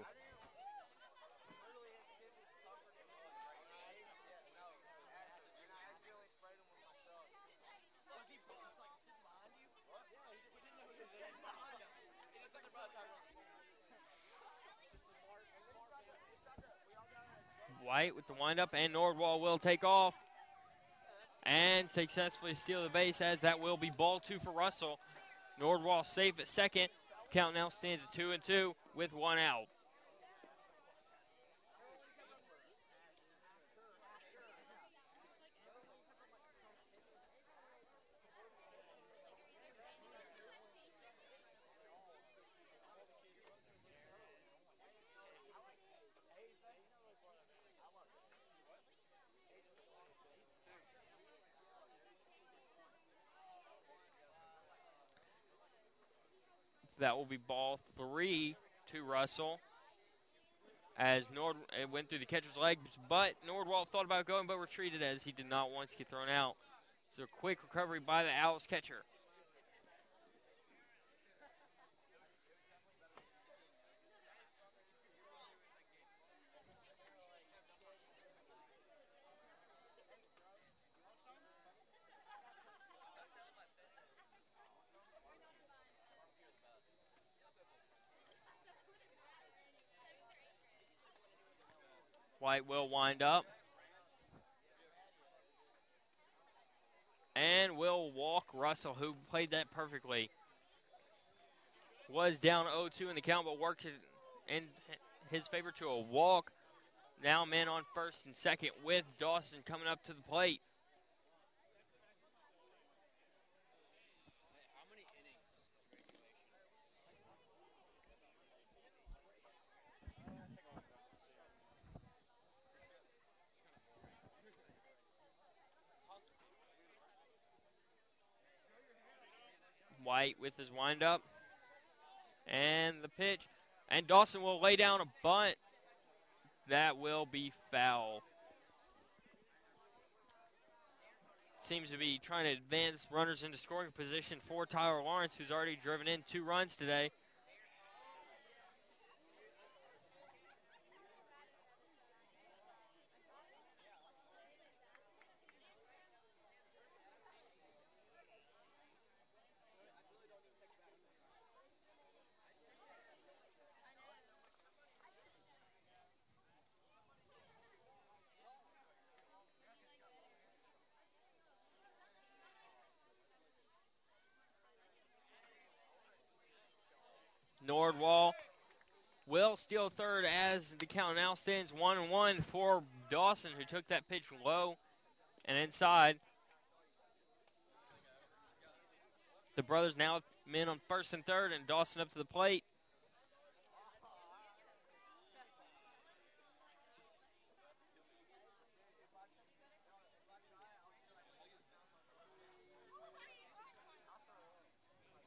White with the windup, and Nordwall will take off and successfully steal the base, as that will be ball two for Russell. Nordwall safe at second. Count now stands at 2-2 with one out. That will be ball three to Russell, as it went through the catcher's legs, but Nordwall thought about going but retreated as he did not want to get thrown out. So a quick recovery by the Owls catcher. White will wind up and will walk Russell, who played that perfectly. Was down 0-2 in the count, but worked in his favor to a walk. Now men on first and second with Dawson coming up to the plate. White with his windup and the pitch. And Dawson will lay down a bunt. That will be foul. Seems to be trying to advance runners into scoring position for Tyler Lawrence, who's already driven in 2 runs today. Nordwall will steal third as the count now stands 1-1 for Dawson, who took that pitch low and inside. The brothers now men on first and third, and Dawson up to the plate.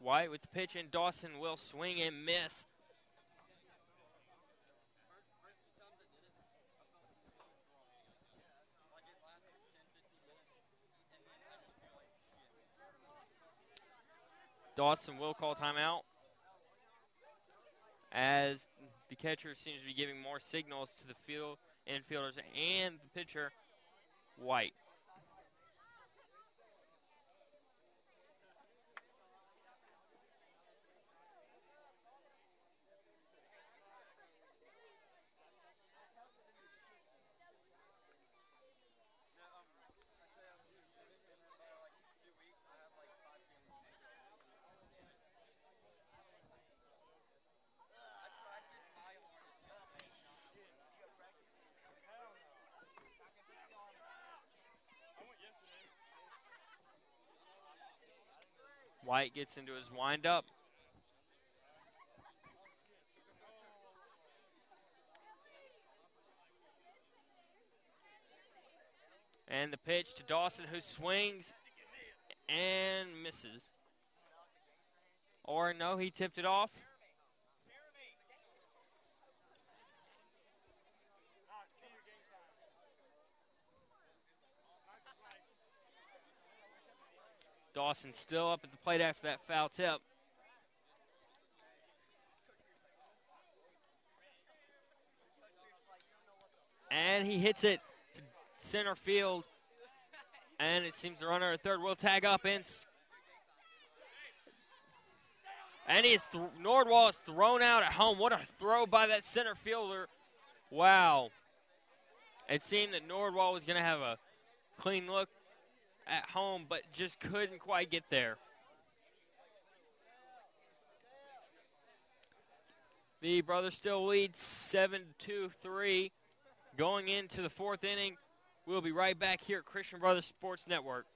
White with the pitch, and Dawson will swing and miss. Dawson will call timeout, as the catcher seems to be giving more signals to the infielders and the pitcher, White. White gets into his windup And the pitch to Dawson, who swings and misses. Or no, he tipped it off. Dawson still up at the plate after that foul tip. And he hits it to center field. And it seems the runner at third will tag up and Nordwall is thrown out at home. What a throw by that center fielder. Wow. It seemed that Nordwall was going to have a clean look at home, but just couldn't quite get there. The Brothers still lead 7-2-3 going into the fourth inning. We'll be right back here at Christian Brothers Sports Network.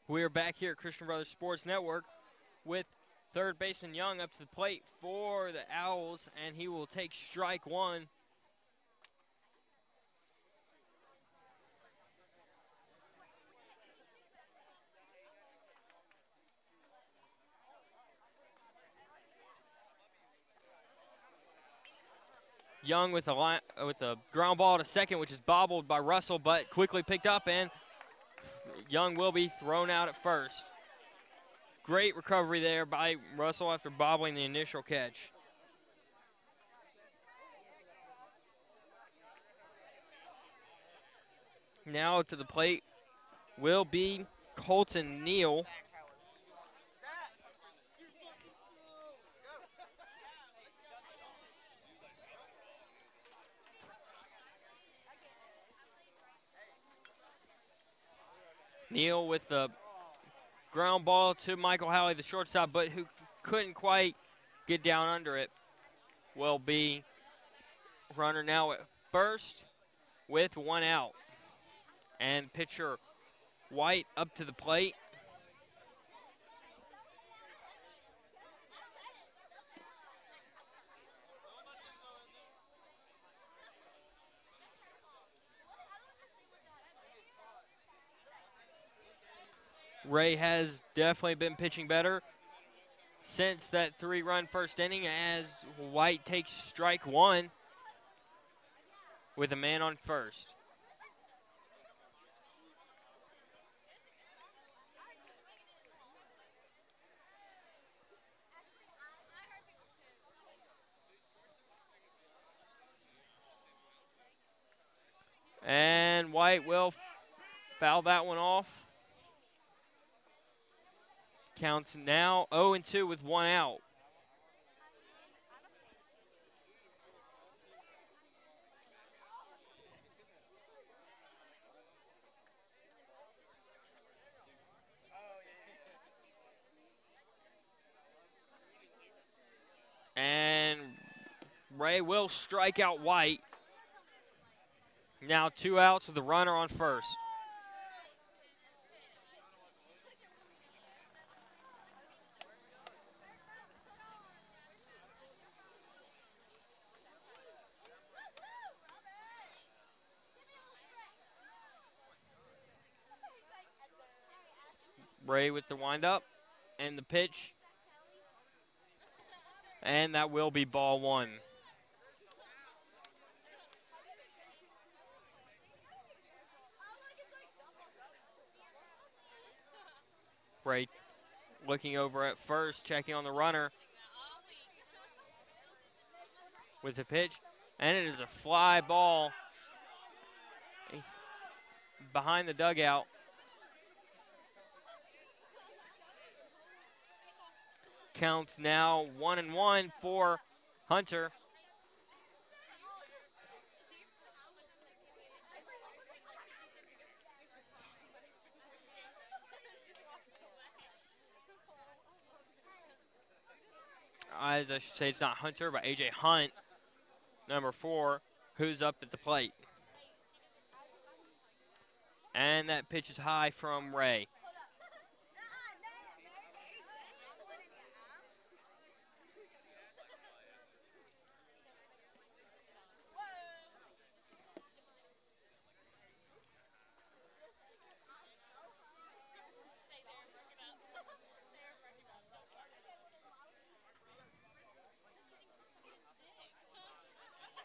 We're back here at Christian Brothers Sports Network with third baseman Young up to the plate for the Owls, and he will take strike one. Young with a ground ball to second, which is bobbled by Russell, but quickly picked up, and Young will be thrown out at first. Great recovery there by Russell after bobbling the initial catch. Now to the plate will be Colton Neal. Neal with the ground ball to Michael Howley, the shortstop, but who couldn't quite get down under it. Will be runner now at first with one out. And pitcher White up to the plate. Ray has definitely been pitching better since that three-run first inning as White takes strike one with a man on first. And White will foul that one off. Counts now 0-2 with one out. And Ray will strike out White. Now 2 outs with a runner on first. Ray with the windup and the pitch. And that will be ball one. Ray looking over at first, checking on the runner with the pitch. And it is a fly ball behind the dugout. Counts now 1-1 for Hunter. As I should say, it's not Hunter, but A.J. Hunt, number 4, who's up at the plate. And that pitch is high from Ray.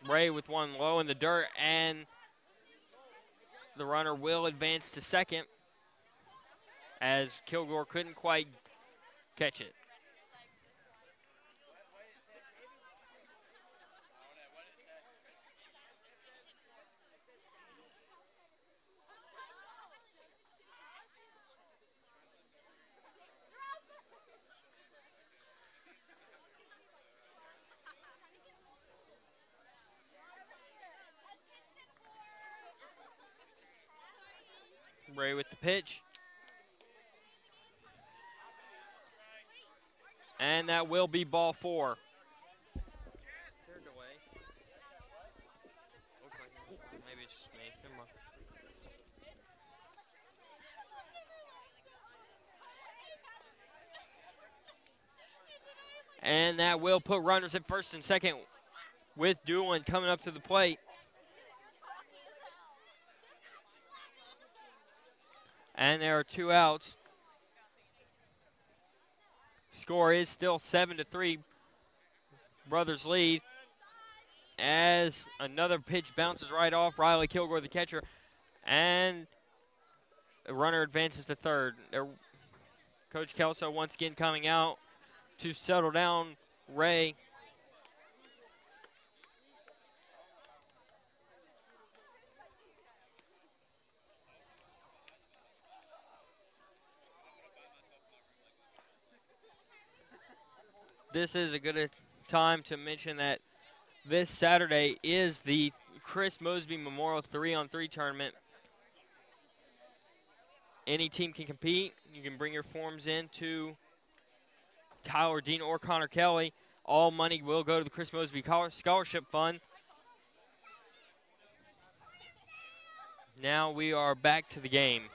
Ray with one low in the dirt, and the runner will advance to second as Kilgore couldn't quite catch it. Ray with the pitch. And that will be ball 4. Maybe it's just me. Never mind. And that will put runners at first and second with Doolin coming up to the plate. And there are 2 outs. Score is still 7-3. Brothers lead. As another pitch bounces right off Riley Kilgore, the catcher. And the runner advances to third. Coach Kelso once again coming out to settle down Ray. This is a good time to mention that this Saturday is the Chris Mosby Memorial 3-on-3 tournament. Any team can compete. You can bring your forms in to Tyler Dean or Connor Kelly. All money will go to the Chris Mosby Scholarship Fund. Now we are back to the game.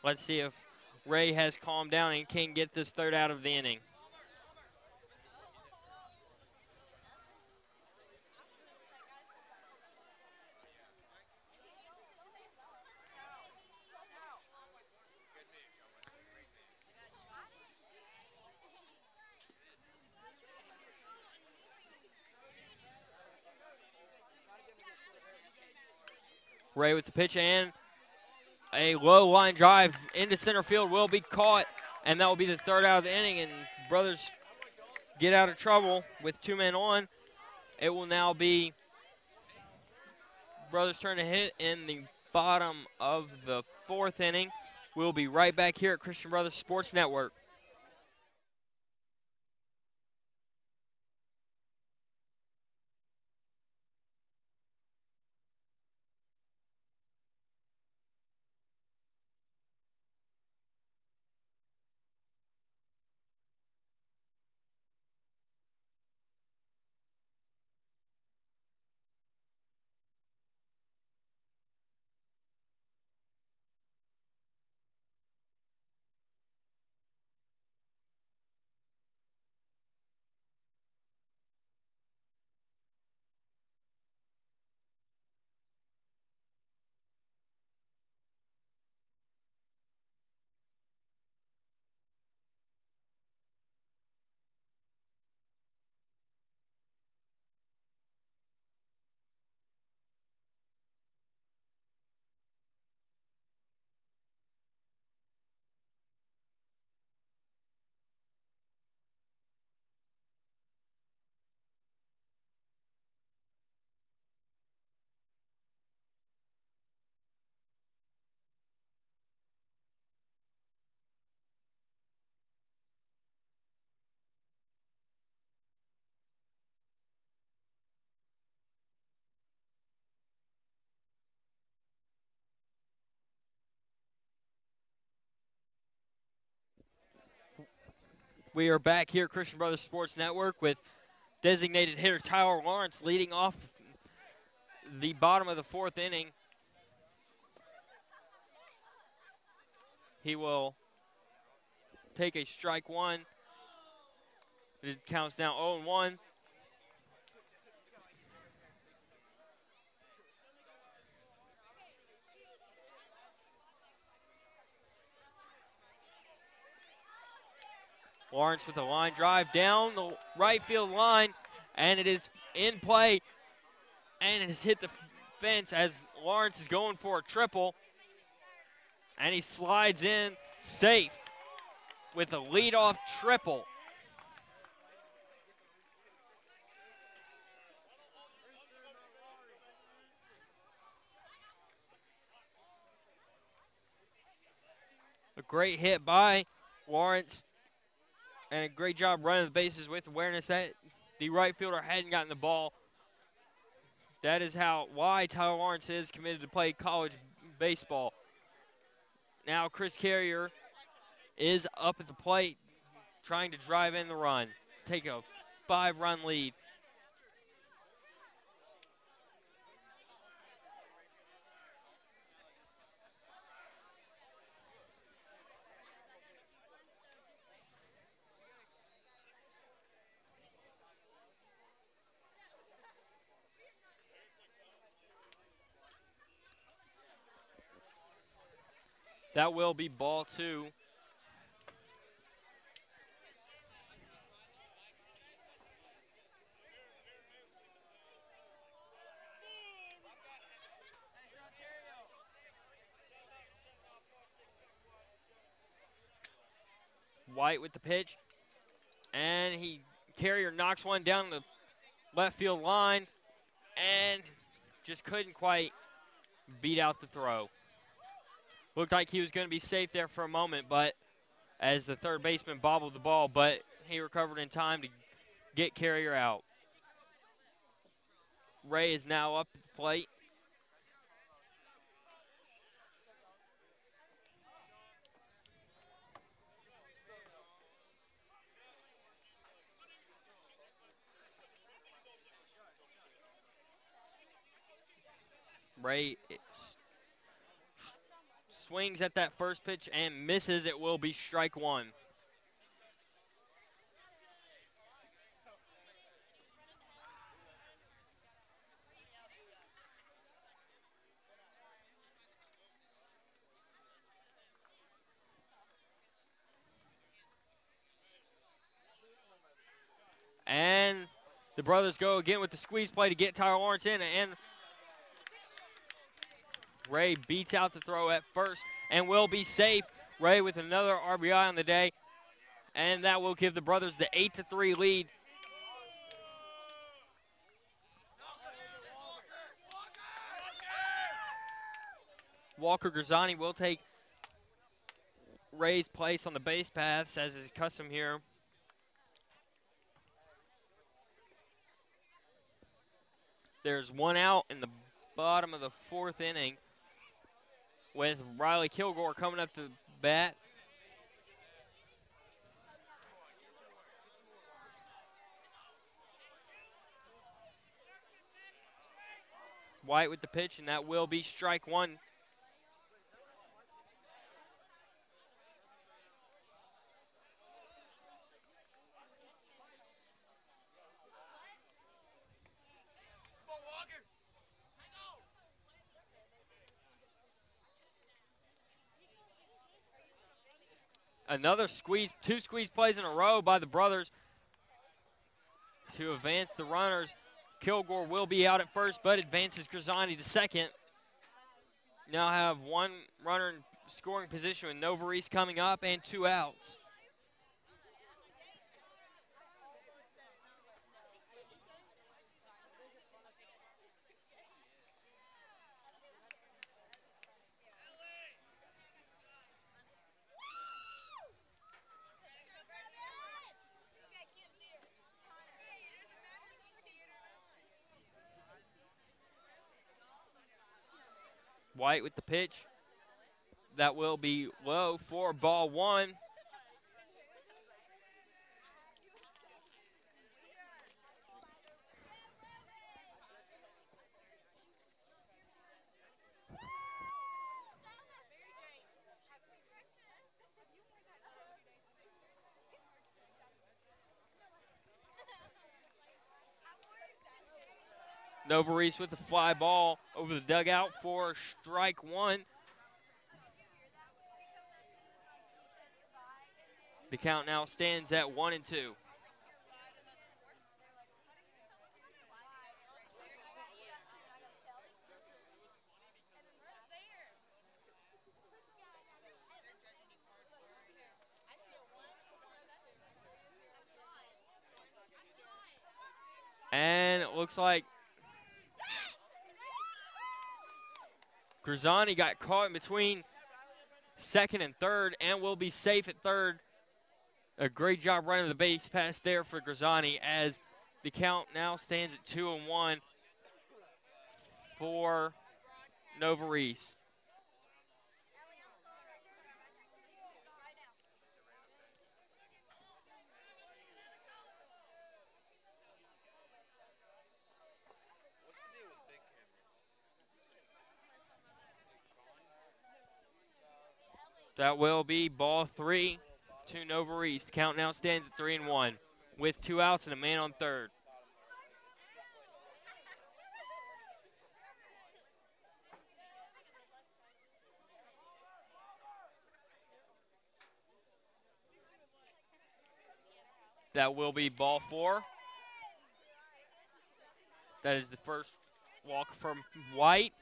Let's see if Ray has calmed down and can get this third out of the inning. Ray with the pitch, and a low line drive into center field will be caught, and that will be the third out of the inning, and Brothers get out of trouble with 2 men on. It will now be Brothers' turn to hit in the bottom of the 4th inning. We'll be right back here at Christian Brothers Sports Network. We are back here at Christian Brothers Sports Network with designated hitter Tyler Lawrence leading off the bottom of the fourth inning. He will take a strike one. It counts now 0-1. Lawrence with a line drive down the right field line, and it is in play, and it has hit the fence as Lawrence is going for a triple, and he slides in safe with a leadoff triple. A great hit by Lawrence, and a great job running the bases with awareness that the right fielder hadn't gotten the ball. That is why Tyler Lawrence is committed to play college baseball. Now Chris Carrier is up at the plate trying to drive in the run, take a 5-run lead. That will be ball 2. White with the pitch, and Carrier knocks one down the left field line and just couldn't quite beat out the throw. Looked like he was going to be safe there for a moment, but as the third baseman bobbled the ball, but he recovered in time to get Carrier out. Ray is now up at the plate. Ray swings at that first pitch and misses. It will be strike 1. And the brothers go again with the squeeze play to get Tyler Lawrence in, and Ray beats out the throw at first and will be safe. Ray with another RBI on the day, and that will give the brothers the 8-3 lead. Walker Grzani will take Ray's place on the base paths, as is custom here. There's one out in the bottom of the fourth inning with Riley Kilgore coming up to bat. White with the pitch, and that will be strike 1. Another two squeeze plays in a row by the brothers to advance the runners. Kilgore will be out at first, but advances Grzani to second. Now have one runner in scoring position with Novarese coming up and 2 outs. White with the pitch. That will be low for ball 1. Novarese with the fly ball over the dugout for strike one. The count now stands at 1-2. And it looks like Grisani got caught in between second and third and will be safe at third. A great job running the base pass there for Grisani as the count now stands at 2-1 for Novarese. That will be ball 3 to Novarese. The count now stands at 3-1 with 2 outs and a man on third. That will be ball 4. That is the first walk from White.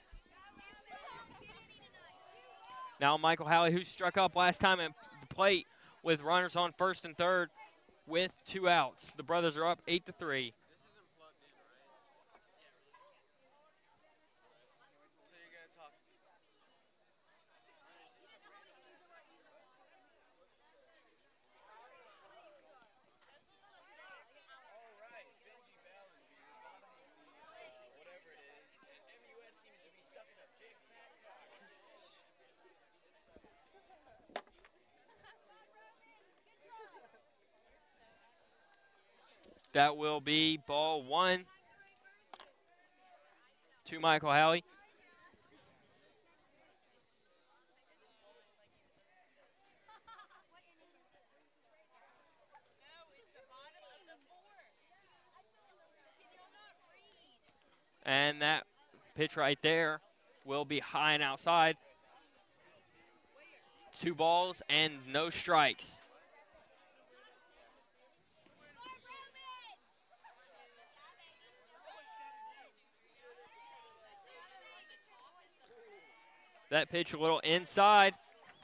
Now Michael Halley, who struck up last time at the plate with runners on first and third with 2 outs. The brothers are up 8-3. That will be ball 1 to Michael Halley. And that pitch right there will be high and outside. 2 balls and no strikes. That pitch a little inside,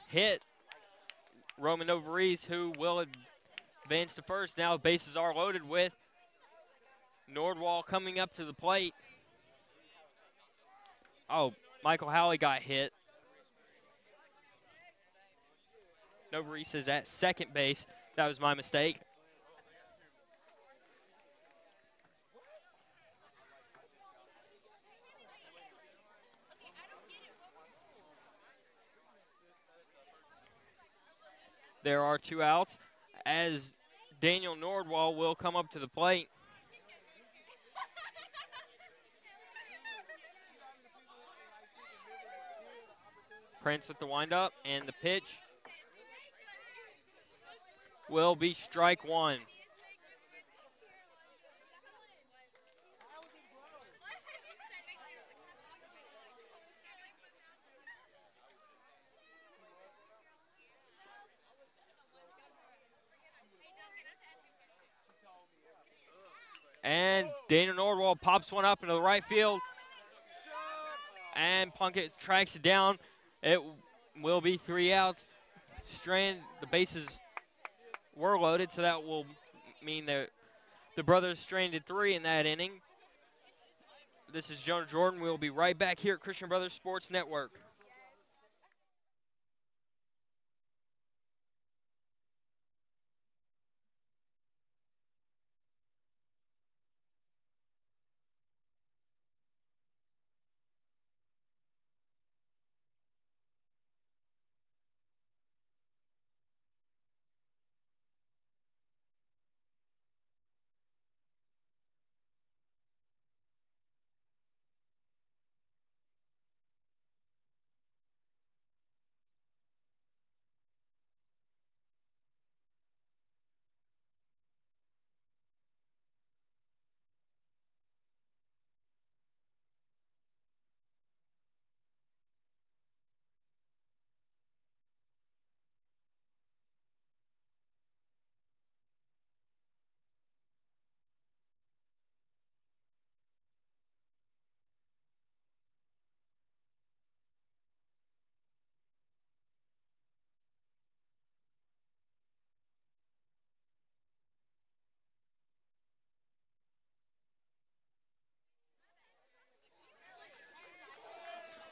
hit Roman Novarese, who will advance to first. Now bases are loaded with Nordwall coming up to the plate. Oh, Michael Halley got hit. Novarese is at second base. That was my mistake. There are 2 outs as Daniel Nordwall will come up to the plate. Prince with the windup, and the pitch will be strike 1. And Daniel Nordwall pops one up into the right field. And Plunkett tracks it down. It will be 3 outs. The bases were loaded, so that will mean that the brothers stranded 3 in that inning. This is Jonah Jordan. We'll be right back here at Christian Brothers Sports Network.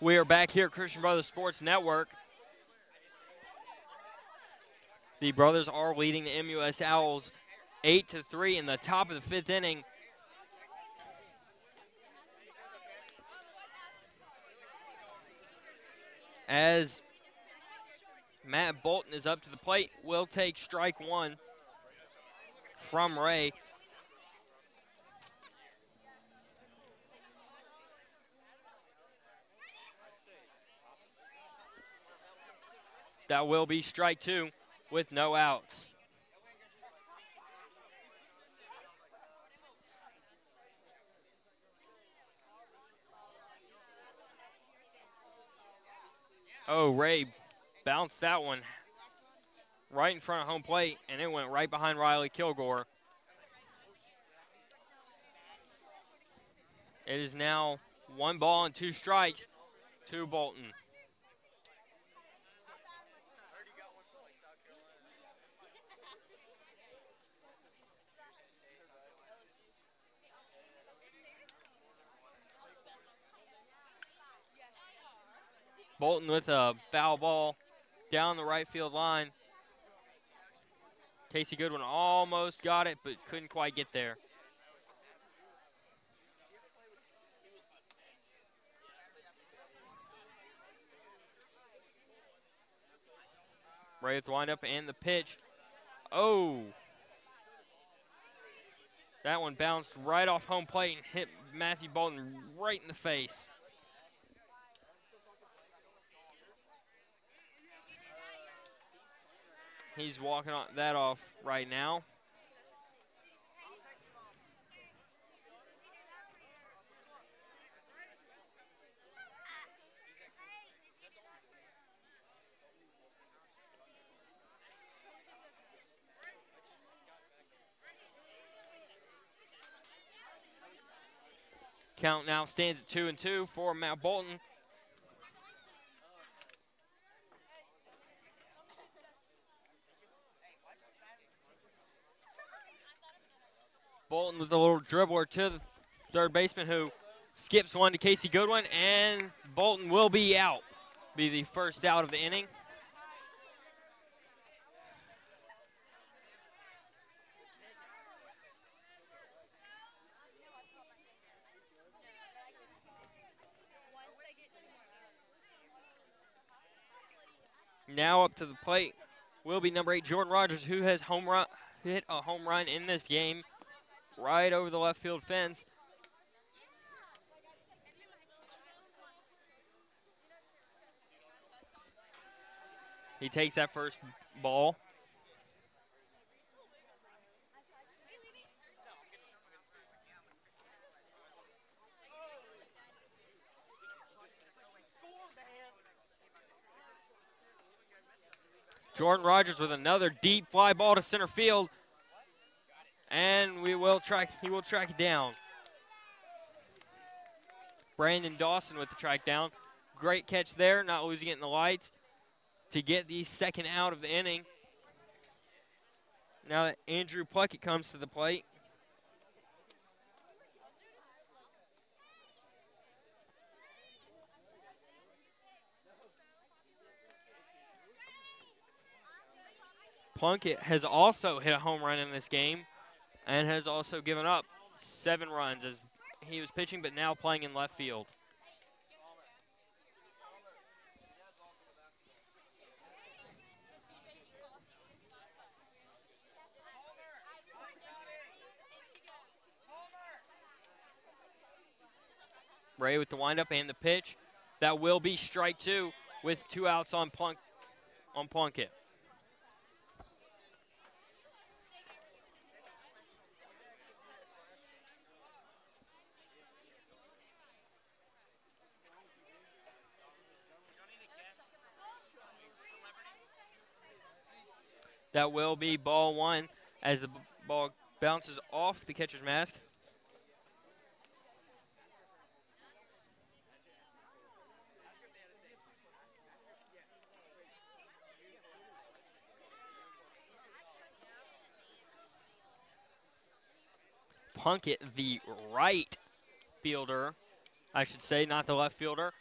We are back here at Christian Brothers Sports Network. The Brothers are leading the MUS Owls 8-3 in the top of the 5th inning. As Matt Bolton is up to the plate, will take strike one from Ray. That will be strike two with no outs. Oh, Ray bounced that one right in front of home plate, and it went right behind Riley Kilgore. It is now 1 ball and 2 strikes to Bolton. Bolton with a foul ball down the right field line. Casey Goodwin almost got it, but couldn't quite get there. Ray with the windup and the pitch. Oh! That one bounced right off home plate and hit Matthew Bolton right in the face. He's walking that off right now. Count now stands at 2-2 for Matt Bolton. Bolton with a little dribbler to the third baseman who skips one to Casey Goodwin, and Bolton will be out. Be the first out of the inning. Now up to the plate will be number 8, Jordan Rogers, who has hit a home run in this game right over the left field fence. He takes that first ball. Jordan Rogers with another deep fly ball to center field. And he will track it down. Brandon Dawson with the track down. Great catch there, not losing it in the lights to get the second out of the inning. Now that Andrew Pluckett comes to the plate. Plunkett has also hit a home run in this game and has also given up 7 runs as he was pitching but now playing in left field. Ray with the windup and the pitch. That will be strike 2 with 2 outs on Plunkett. That will be ball 1 as the ball bounces off the catcher's mask. Plunkett, the right fielder, I should say, not the left fielder,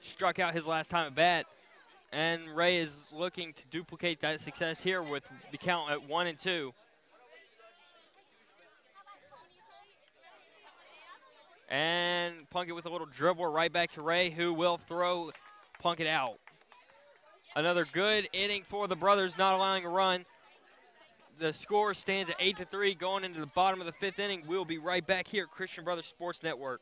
struck out his last time at bat. And Ray is looking to duplicate that success here with the count at 1-2. And Plunkett with a little dribble right back to Ray, who will throw Plunkett out. Another good inning for the brothers, not allowing a run. The score stands at 8-3 going into the bottom of the 5th inning. We'll be right back here at Christian Brothers Sports Network.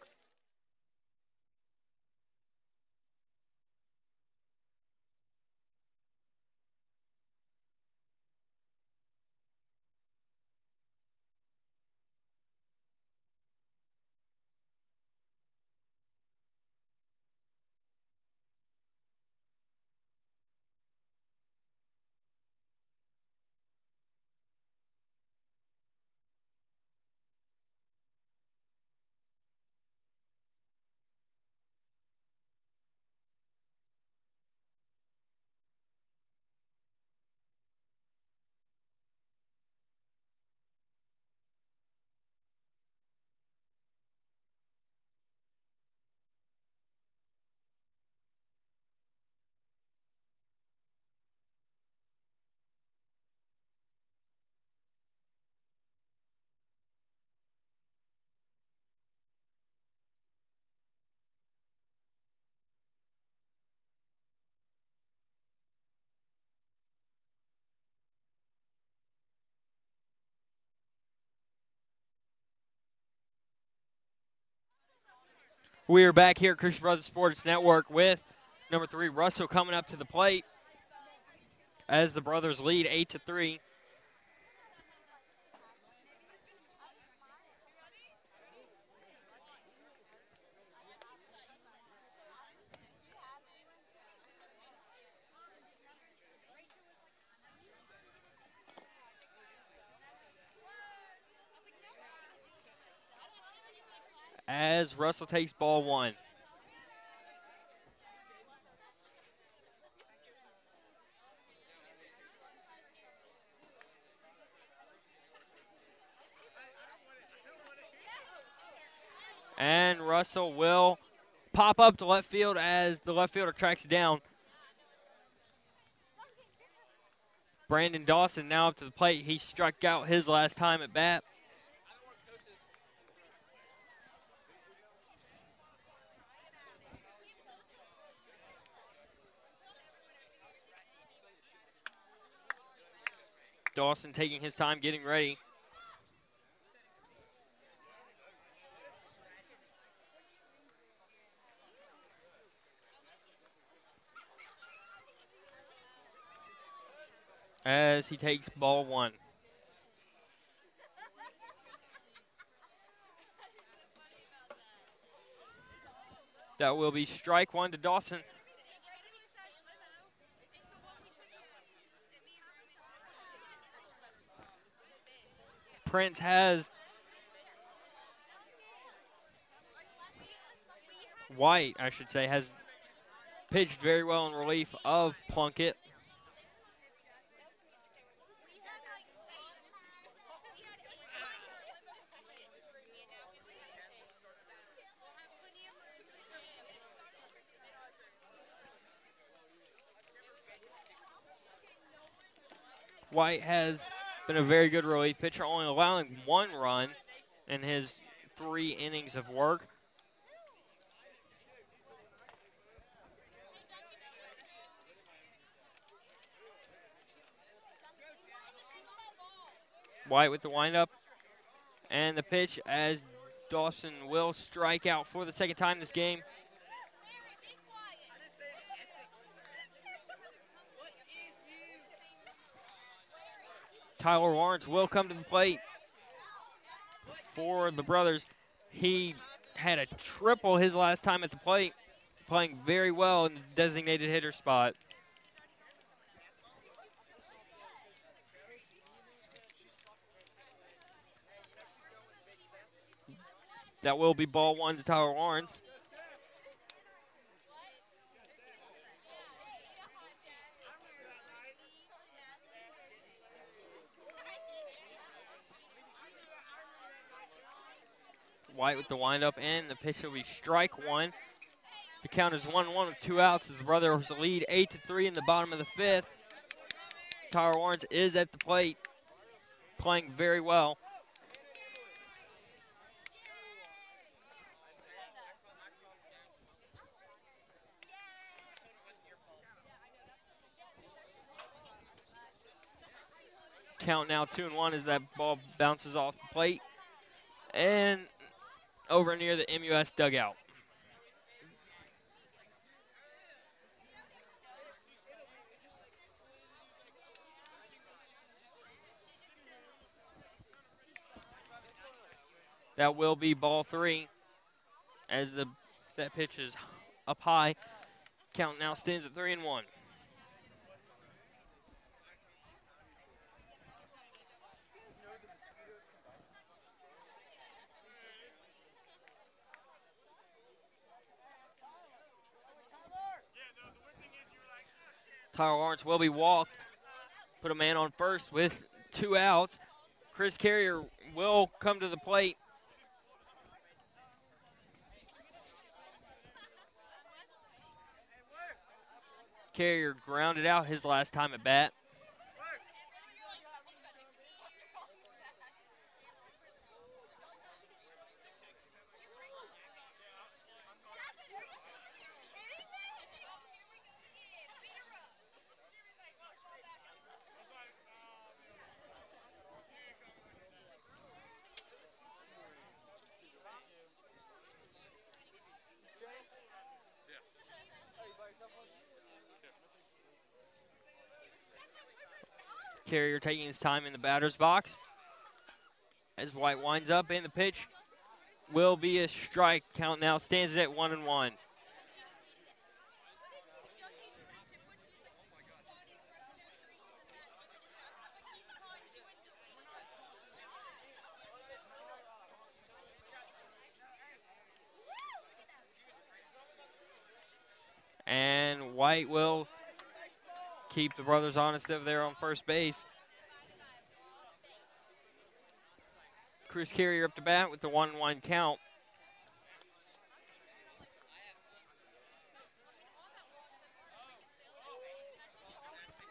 We are back here at Christian Brothers Sports Network with number 3, Russell, coming up to the plate as the brothers lead 8-3. As Russell takes ball 1. And Russell will pop up to left field as the left fielder tracks down. Brandon Dawson now up to the plate. He struck out his last time at bat. Dawson taking his time getting ready. As he takes ball 1. That will be strike 1 to Dawson. Prince has White, I should say, has pitched very well in relief of Plunkett. White has been a very good relief pitcher, only allowing 1 run in his 3 innings of work. White with the windup and the pitch as Dawson will strike out for the 2nd time this game. Tyler Lawrence will come to the plate for the brothers. He had a triple his last time at the plate, playing very well in the designated hitter spot. That will be ball 1 to Tyler Lawrence. White with the windup and the pitch will be strike 1. The count is 1-1 with 2 outs as the Brothers lead 8-3 in the bottom of the 5th. Tyler Lawrence is at the plate, playing very well. Count now 2-1 as that ball bounces off the plate and over near the MUS dugout. That will be ball 3 as that pitch is up high. Count now stands at 3-1. Tyler Lawrence will be walked. Put a man on first with 2 outs. Chris Carrier will come to the plate. Carrier grounded out his last time at bat. Carrier taking his time in the batter's box. As White winds up, and the pitch will be a strike. Count now stands at 1-1. And White will keep the Brothers honest over there on first base. Chris Carrier up to bat with the 1-1 count.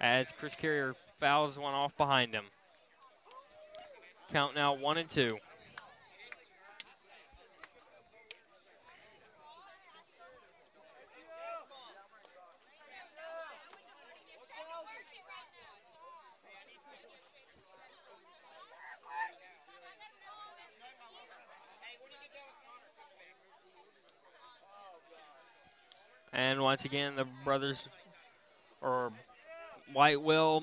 As Chris Carrier fouls one off behind him. Count now 1-2. And once again, the Brothers, or White, will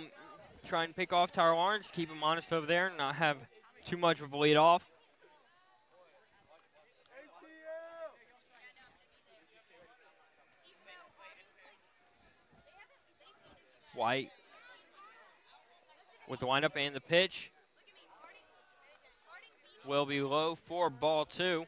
try and pick off Tyler Lawrence, keep him honest over there, not have too much of a lead off. White with the windup and the pitch will be low for ball 2.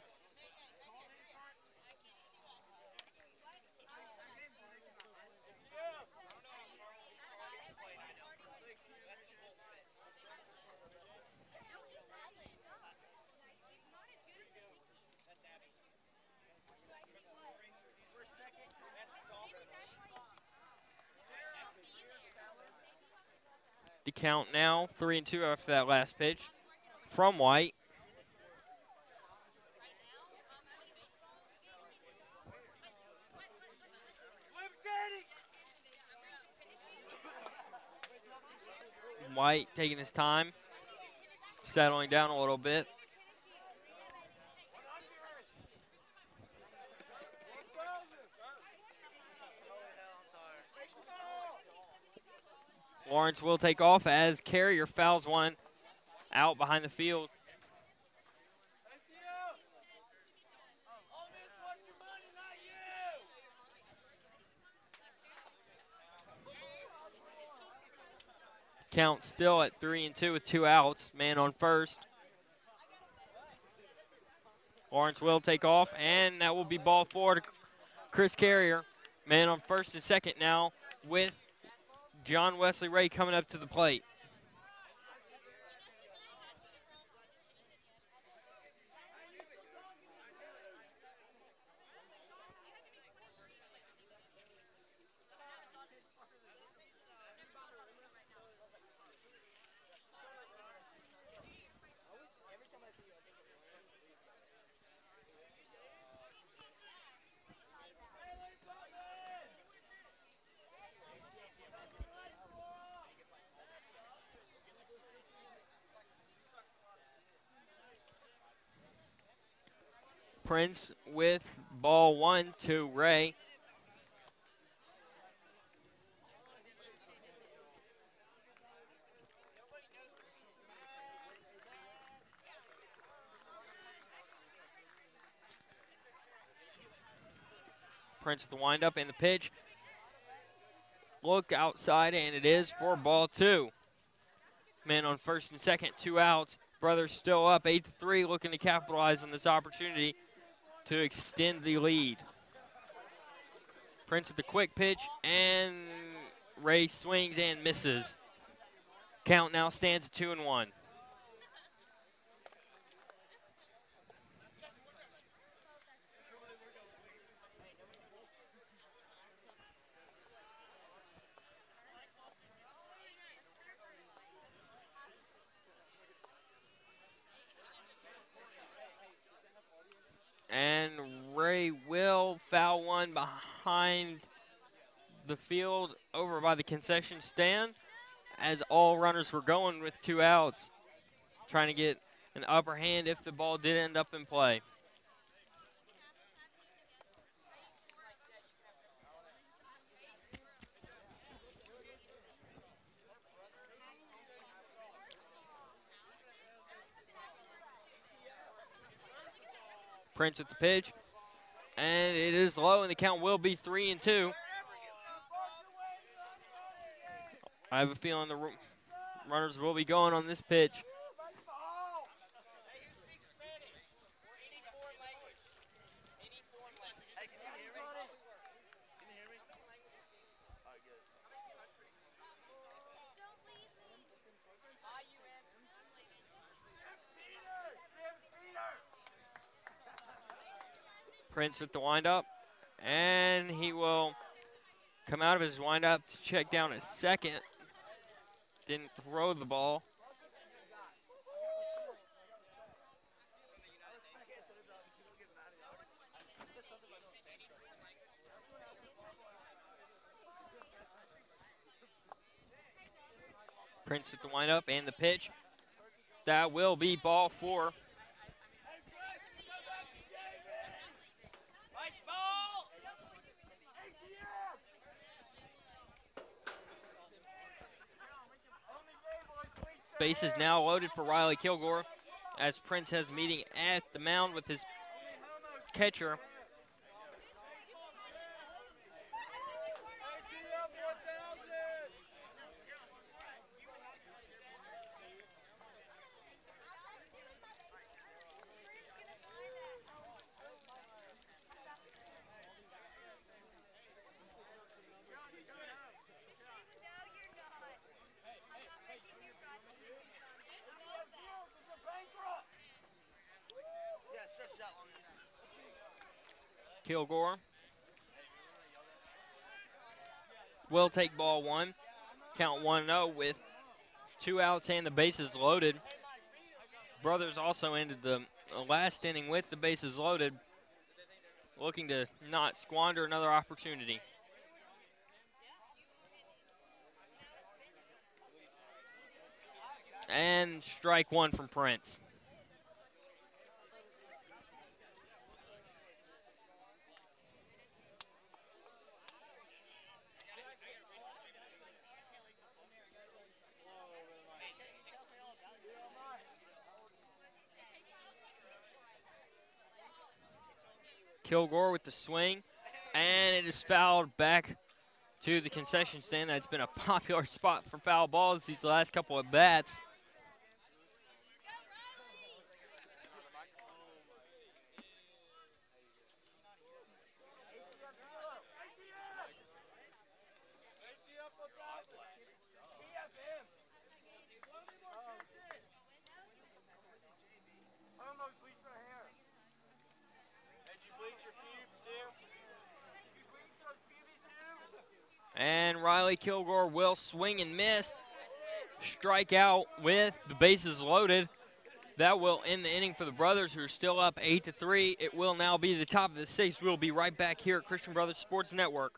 The count now 3-2 after that last pitch from White. White taking his time, settling down a little bit. Lawrence will take off as Carrier fouls one out behind the field. Count still at 3-2 with 2 outs. Man on first. Lawrence will take off, and that will be ball 4 to Chris Carrier. Man on first and second now with John Wesley Ray coming up to the plate. Prince with ball 1 to Ray. Prince with the windup and the pitch. Look outside, and it is for ball 2. Men on first and second, 2 outs. Brothers still up 8-3, looking to capitalize on this opportunity to extend the lead. Prince with the quick pitch, and Ray swings and misses. Count now stands at 2-1. And Ray will foul one behind the field over by the concession stand, as all runners were going with 2 outs, trying to get an upper hand if the ball did end up in play. Prince with the pitch, and it is low, and the count will be 3-2. I have a feeling the runners will be going on this pitch. Prince with the windup, and he will come out of his windup to check down at second. Didn't throw the ball. Prince with the windup and the pitch. That will be ball 4. Base is now loaded for Riley Kilgore, as Prince has a meeting at the mound with his catcher. Kilgore will take ball 1. Count 1-0 with 2 outs and the bases loaded. Brothers also ended the last inning with the bases loaded, looking to not squander another opportunity. And strike 1 from Prince. Kilgore with the swing, and it is fouled back to the concession stand. That's been a popular spot for foul balls these last couple of bats. And Riley Kilgore will swing and miss. Strike out with the bases loaded. That will end the inning for the Brothers, who are still up 8-3. It will now be the top of the 6th. We'll be right back here at Christian Brothers Sports Network.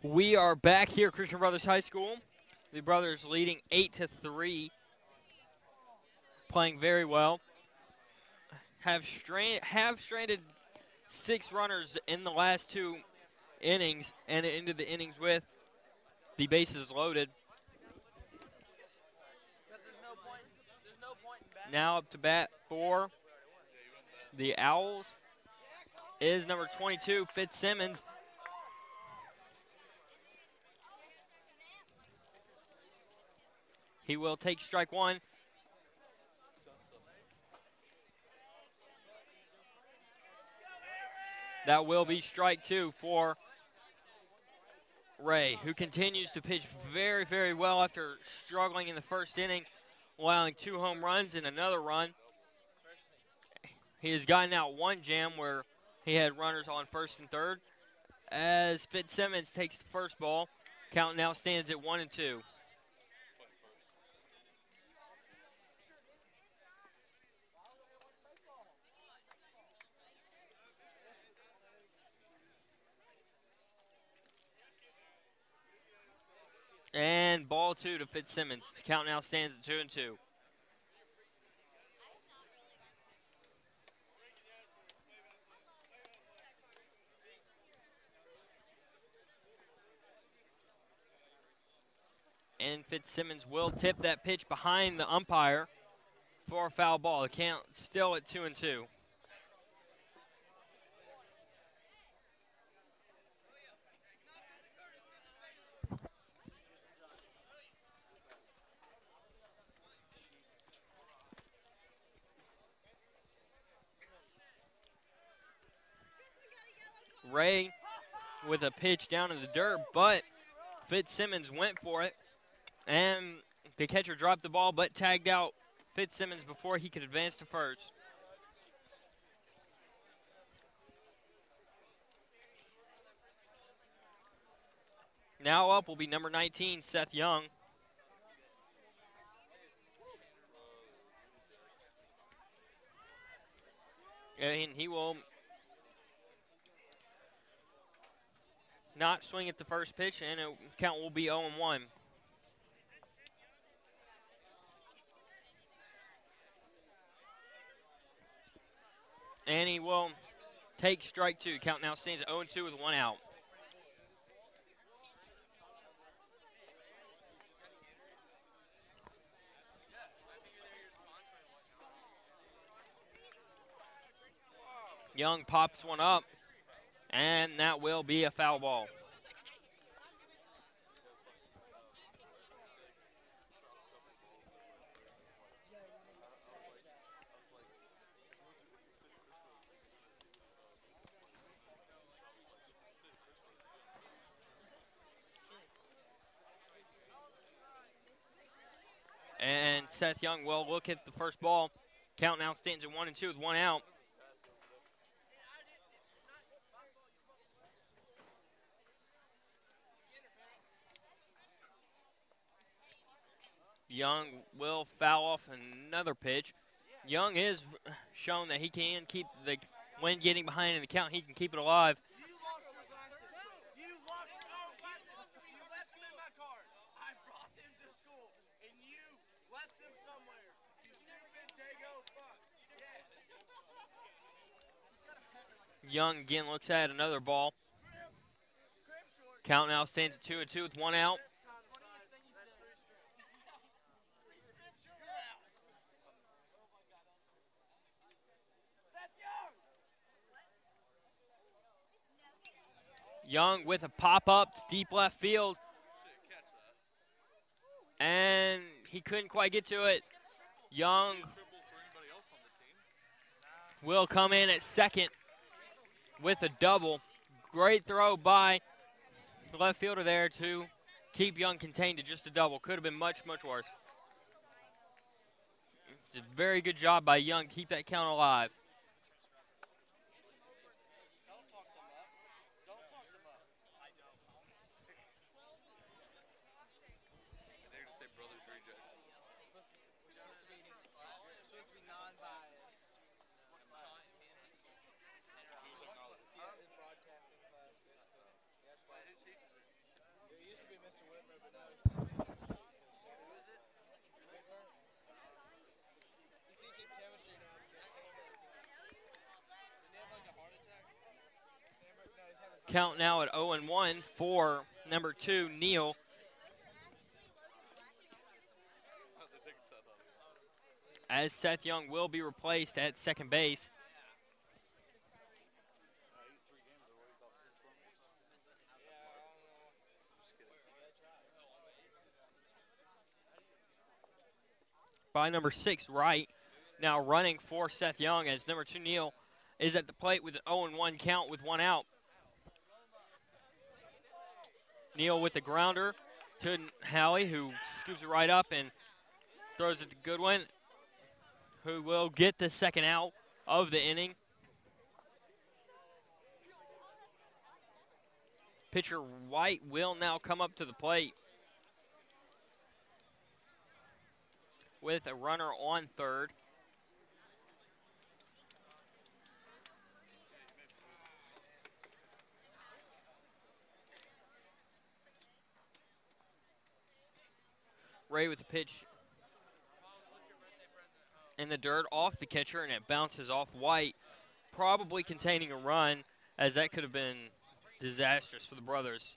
We are back here at Christian Brothers High School. The Brothers leading 8-3, playing very well. Have stranded 6 runners in the last 2 innings and into the innings with the bases loaded. Now up to bat for the Owls is number 22, Fitzsimmons. He will take strike 1. That will be strike 2 for Ray, who continues to pitch very, very well after struggling in the first inning, allowing 2 home runs and another run. He has gotten out 1 jam where he had runners on first and third. As Fitzsimmons takes the first ball, count now stands at 1-2. And ball 2 to Fitzsimmons. Count now stands at 2-2. And Fitzsimmons will tip that pitch behind the umpire for a foul ball. The count still at 2-2. Ray with a pitch down in the dirt, but Fitzsimmons went for it. And the catcher dropped the ball but tagged out Fitzsimmons before he could advance to first. Now up will be number 19, Seth Young. And he will not swing at the first pitch, and the count will be 0-1. And he will take strike 2. Count now stands at 0-2 with 1 out. Young pops one up, and that will be a foul ball. And Seth Young will look at the first ball. Count now stands at 1-2 with 1 out. Young will foul off another pitch. Young is shown that he can keep the, when getting behind in the count, he can keep it alive. Young again looks at another ball. Count now stands at 2-2 with 1 out. Young with a pop-up to deep left field. And he couldn't quite get to it. Young will come in at second with a double. Great throw by the left fielder there to keep Young contained to just a double. Could have been much, much worse. It's a very good job by Young to keep that count alive. Count now at 0-1 for number 2, Neal. As Seth Young will be replaced at second base. By number 6, Wright. Now running for Seth Young as number 2, Neal, is at the plate with an 0-1 count with 1 out. Neal with the grounder to Howie, who scoops it right up and throws it to Goodwin, who will get the second out of the inning. Pitcher White will now come up to the plate with a runner on third. Ray with the pitch in the dirt off the catcher, and it bounces off White, probably containing a run, as that could have been disastrous for the brothers.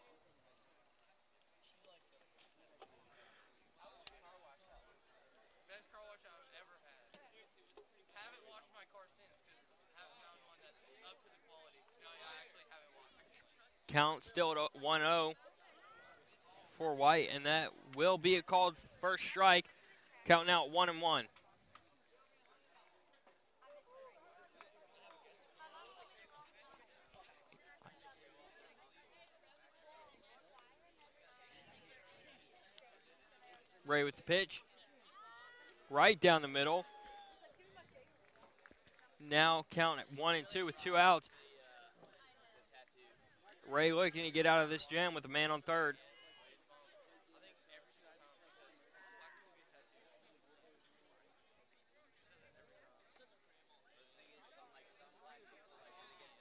Count still at 1-0 for White, and that will be a called first strike. Count now at 1-1. Ray with the pitch. Right down the middle. Now count at 1-2 with 2 outs. Ray looking to get out of this jam with a man on third.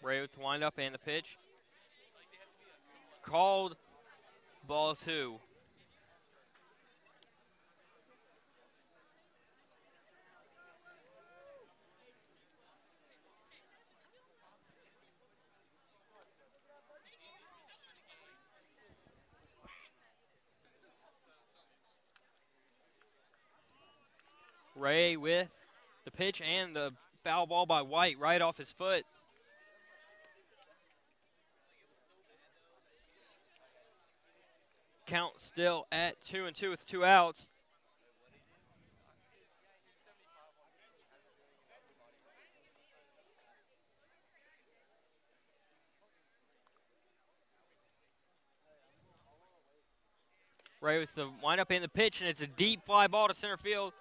Ray with the windup and the pitch. Called ball 2. Ray with the pitch and the foul ball by White right off his foot. Count still at 2-2 with 2 outs. Ray with the windup and the pitch, and it's a deep fly ball to center field,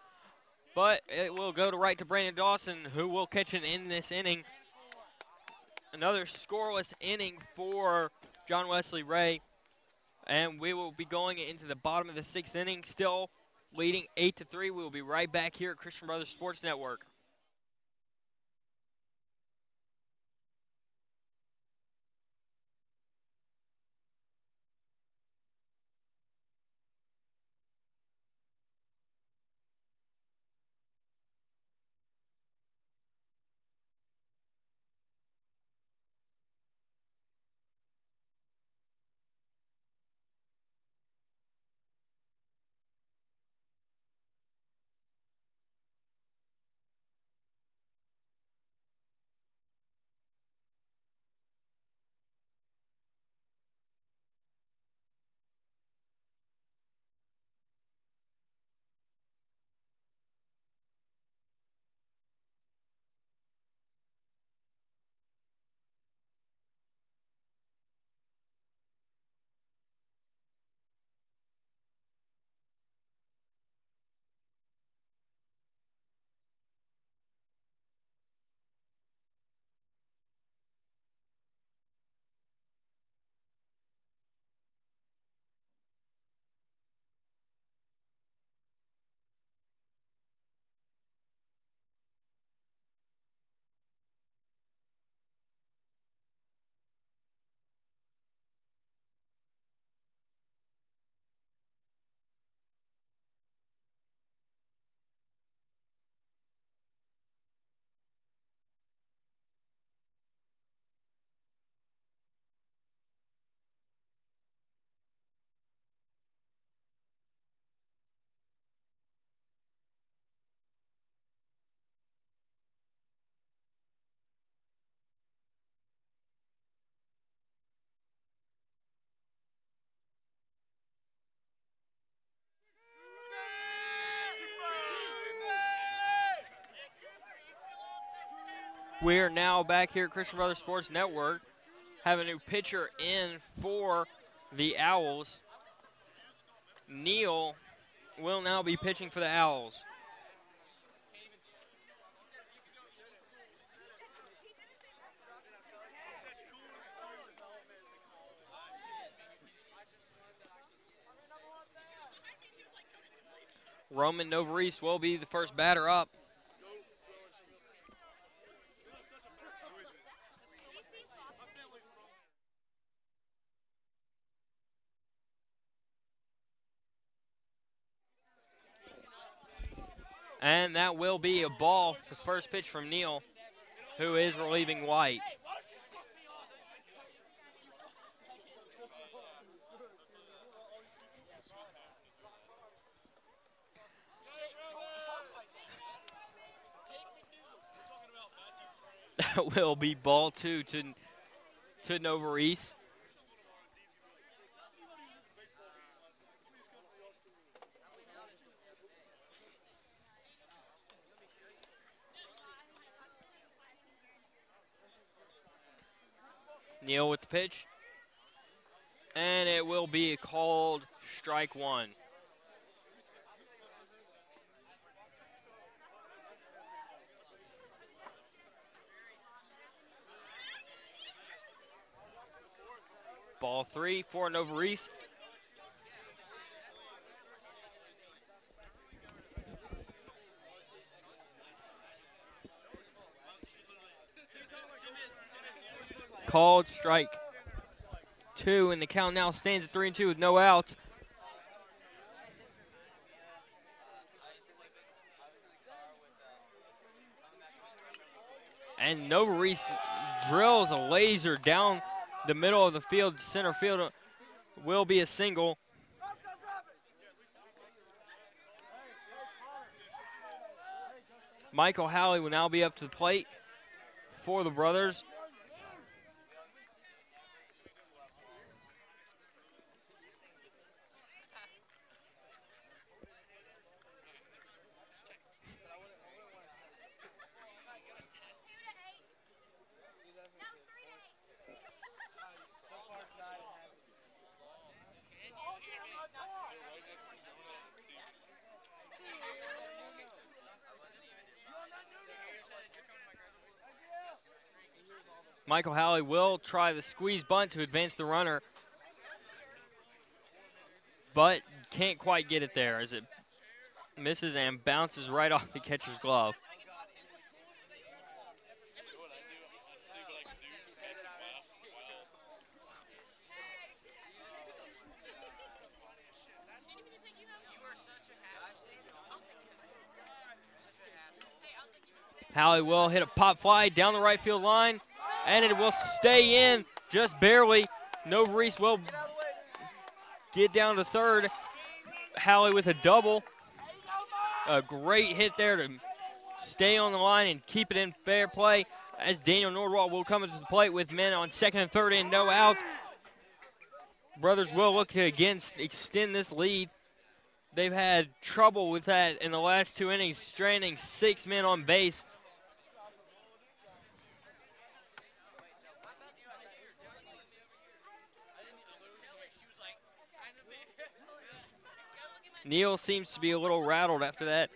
but it will go to right to Brandon Dawson, who will catch it in this inning. Another scoreless inning for John Wesley Ray, and we will be going into the bottom of the 6th inning, still leading 8-3. We will be right back here at Christian Brothers Sports Network. We're now back here at Christian Brothers Sports Network. Have a new pitcher in for the Owls. Neal will now be pitching for the Owls. Roman Novarese will be the first batter up. And that will be a ball, the first pitch from Neal, who is relieving White. That will be ball 2 to Novarese. Neal with the pitch. And it will be called strike 1. Ball 3 for Novarese. Called strike 2, and the count now stands at 3-2 with no outs. And Novarese drills a laser down the middle of the field. Center field will be a single. Michael Halley will now be up to the plate for the Brothers. Michael Halley will try the squeeze bunt to advance the runner, but can't quite get it there as it misses and bounces right off the catcher's glove. Halley will hit a pop fly down the right field line, and it will stay in just barely. Novarese will get down to third. Halley with a double. A great hit there to stay on the line and keep it in fair play as Daniel Nordwall will come into the plate with men on second and third and no outs. Brothers will look to again extend this lead. They've had trouble with that in the last 2 innings, stranding 6 men on base. Neal seems to be a little rattled after that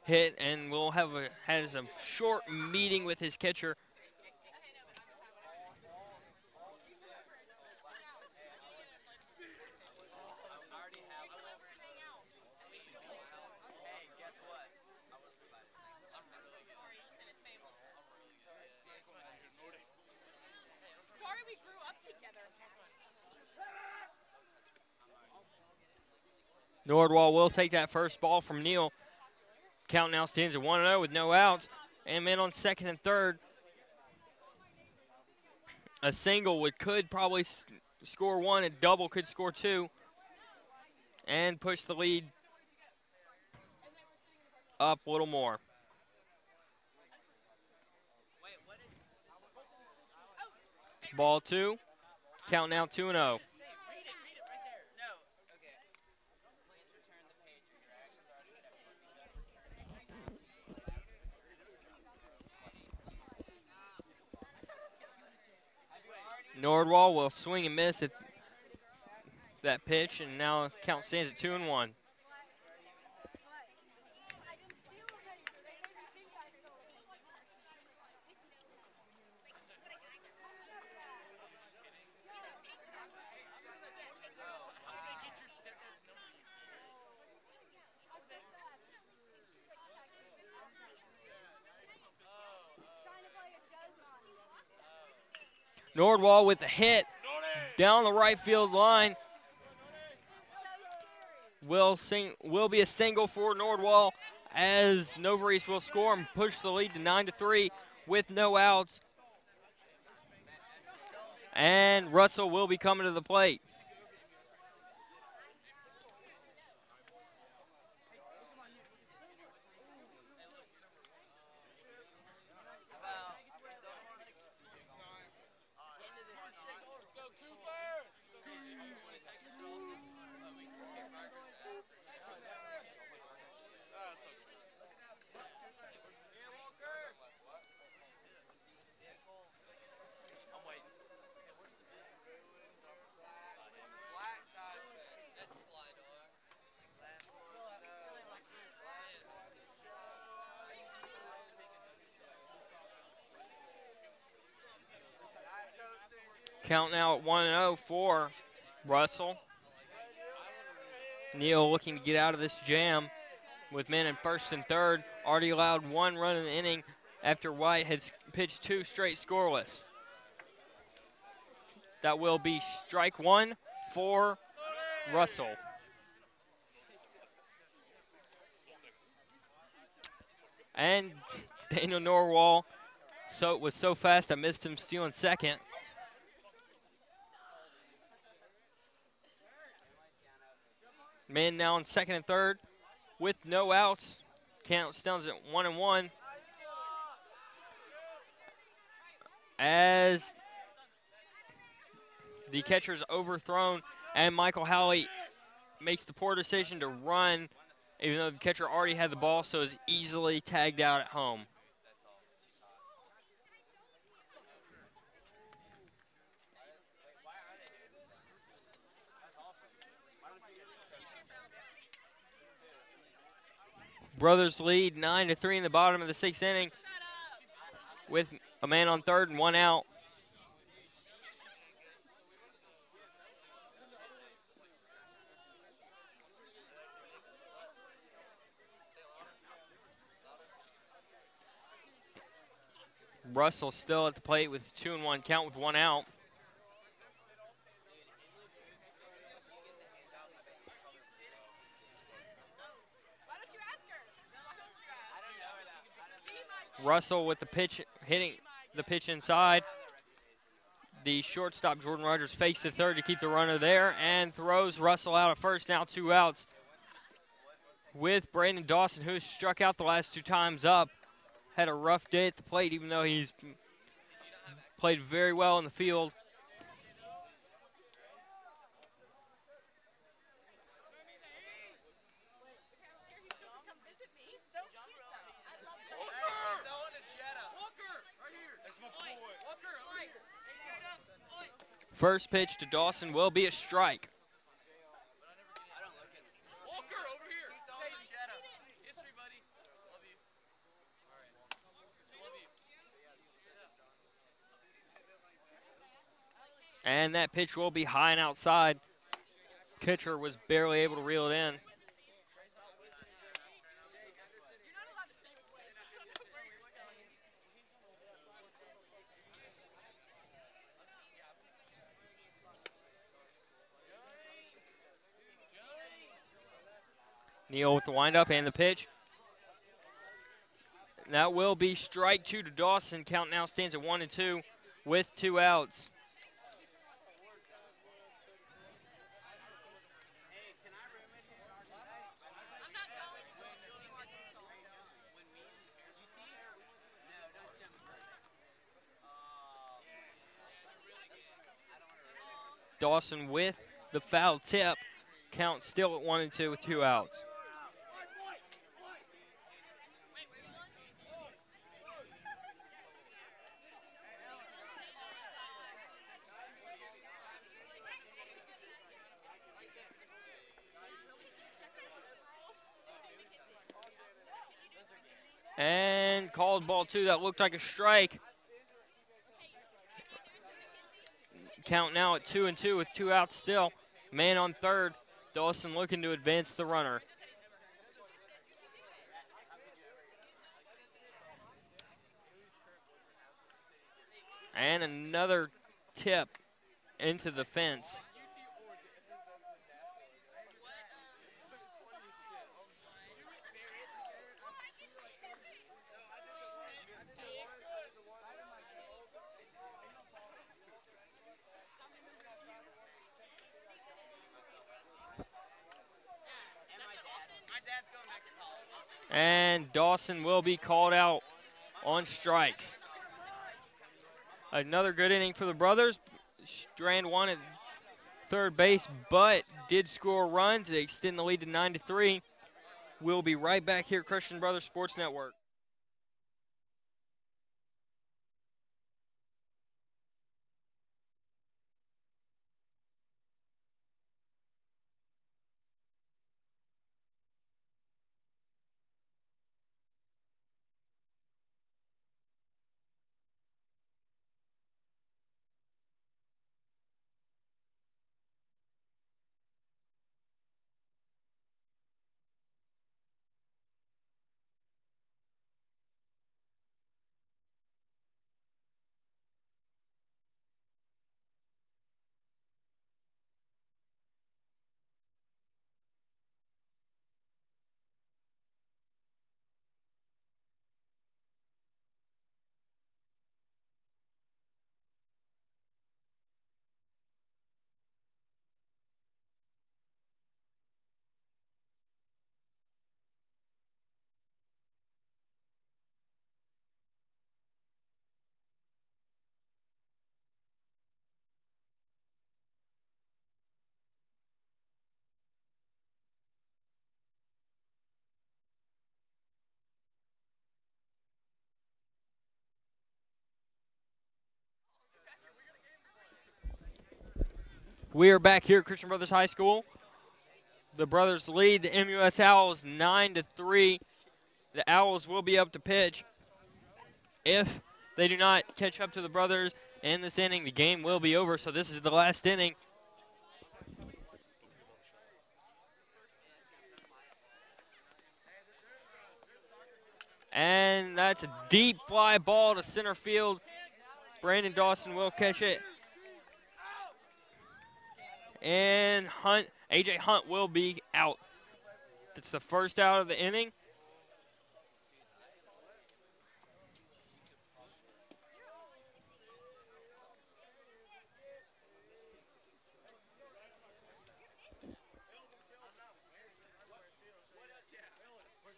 hit and will has a short meeting with his catcher. Nordwall will take that first ball from Neal. Count now stands at 1-0 with no outs. And men on second and third. A single could probably score 1. A double could score 2. And push the lead up a little more. Ball 2. Count now 2-0. Nordwall will swing and miss at that pitch, and now count stands at 2-1. Nordwall with the hit down the right field line. Will be a single for Nordwall as Novareese will score and push the lead to 9-3 with no outs. And Russell will be coming to the plate. Count now at 1-0 for Russell. Neal looking to get out of this jam with men in first and third. Already allowed 1 run in the inning after White had pitched 2 straight scoreless. That will be strike 1 for Russell. And Daniel Norwell was so fast I missed him stealing second. Man now in second and third with no outs. Count stands at 1-1. As the catcher is overthrown and Michael Howley makes the poor decision to run, even though the catcher already had the ball, so is easily tagged out at home. Brothers lead 9-3 in the bottom of the 6th inning with a man on third and 1 out. Russell still at the plate with a 2-1 count with 1 out. Russell with the pitch, hitting the pitch inside. The shortstop, Jordan Rogers, fakes the third to keep the runner there and throws Russell out at first. Now 2 outs with Brandon Dawson, who has struck out the last 2 times up. Had a rough day at the plate, even though he's played very well in the field. First pitch to Dawson will be a strike. And that pitch will be high and outside. Catcher was barely able to reel it in. Neal with the windup and the pitch. That will be strike 2 to Dawson. Count now stands at 1-2 with 2 outs. Dawson with the foul tip. Count still at 1-2 with 2 outs. And called ball 2. That looked like a strike. Count now at 2-2 with 2 outs still. Man on third. Dawson looking to advance the runner. And another tip into the fence. And Dawson will be called out on strikes. Another good inning for the brothers. Strand won at third base, but did score a run to extend the lead to 9-3. We'll be right back here, Christian Brothers Sports Network. We are back here at Christian Brothers High School. The brothers lead the MUS Owls 9-3. The Owls will be up to pitch. If they do not catch up to the brothers in this inning, the game will be over. So this is the last inning. And that's a deep fly ball to center field. Brandon Dawson will catch it. And A.J. Hunt will be out. It's the first out of the inning.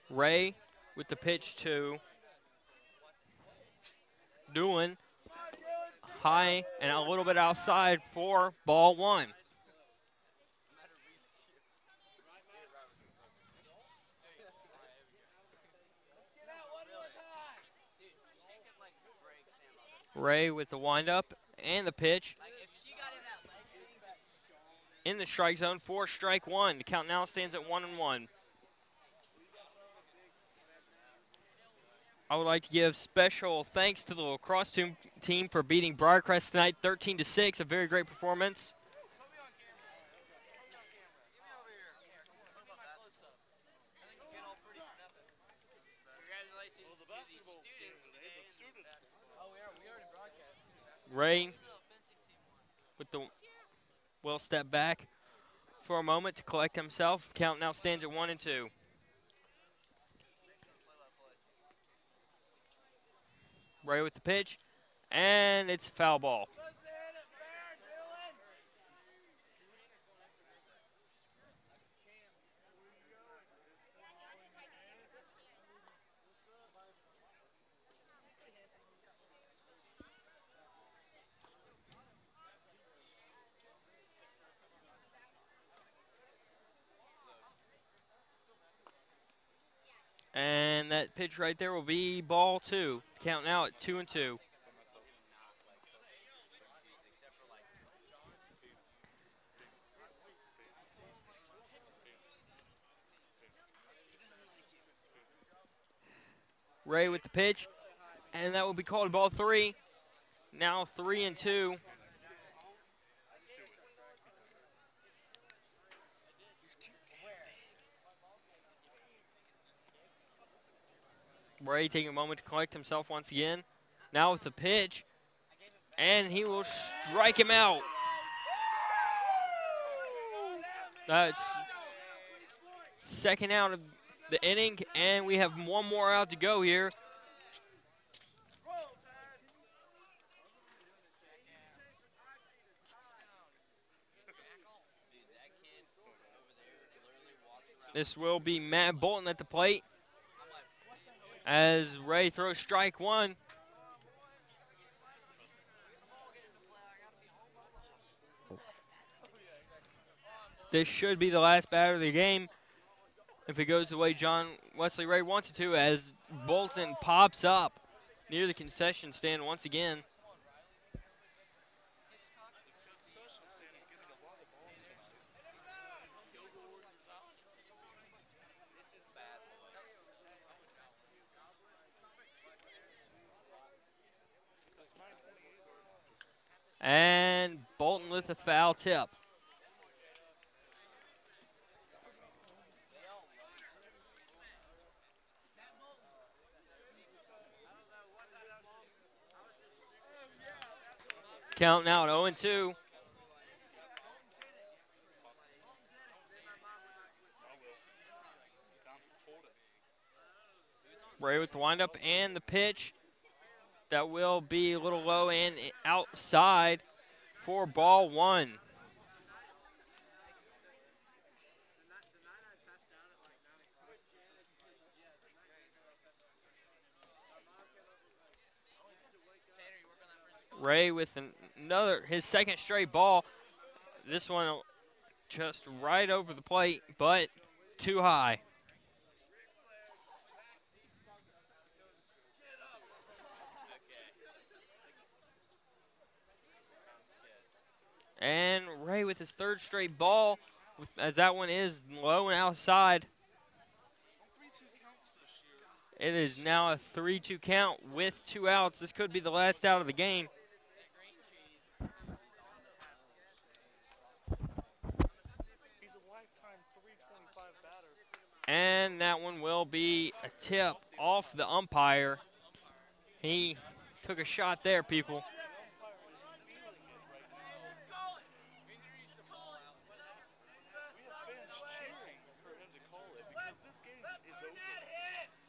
Ray with the pitch to Doolin. High and a little bit outside for ball 1. Ray with the windup and the pitch. In the strike zone for strike 1. The count now stands at 1-1. I would like to give special thanks to the lacrosse team for beating Briarcrest tonight 13-6. A very great performance. Ray will step back for a moment to collect himself. The count now stands at 1-2. Ray with the pitch, and it's a foul ball. And that pitch right there will be ball 2. Count now at 2-2. Ray with the pitch, and that will be called ball 3. Now 3-2. Ray taking a moment to collect himself once again. Now with the pitch, and he will strike him out. That's second out of the inning, and we have one more out to go here. This will be Matt Bolton at the plate as Ray throws strike 1. This should be the last batter of the game if it goes the way John Wesley Ray wants it to, as Bolton pops up near the concession stand once again. And Bolton with a foul tip. Count now at 0-2. Ray with the windup and the pitch. That will be a little low and outside for ball 1. Ray with his second straight ball. This one just right over the plate, but too high. And Ray with his third straight ball, as that one is low and outside. It is now a 3-2 count with 2 outs. This could be the last out of the game. And that one will be a tip off the umpire. He took a shot there, people.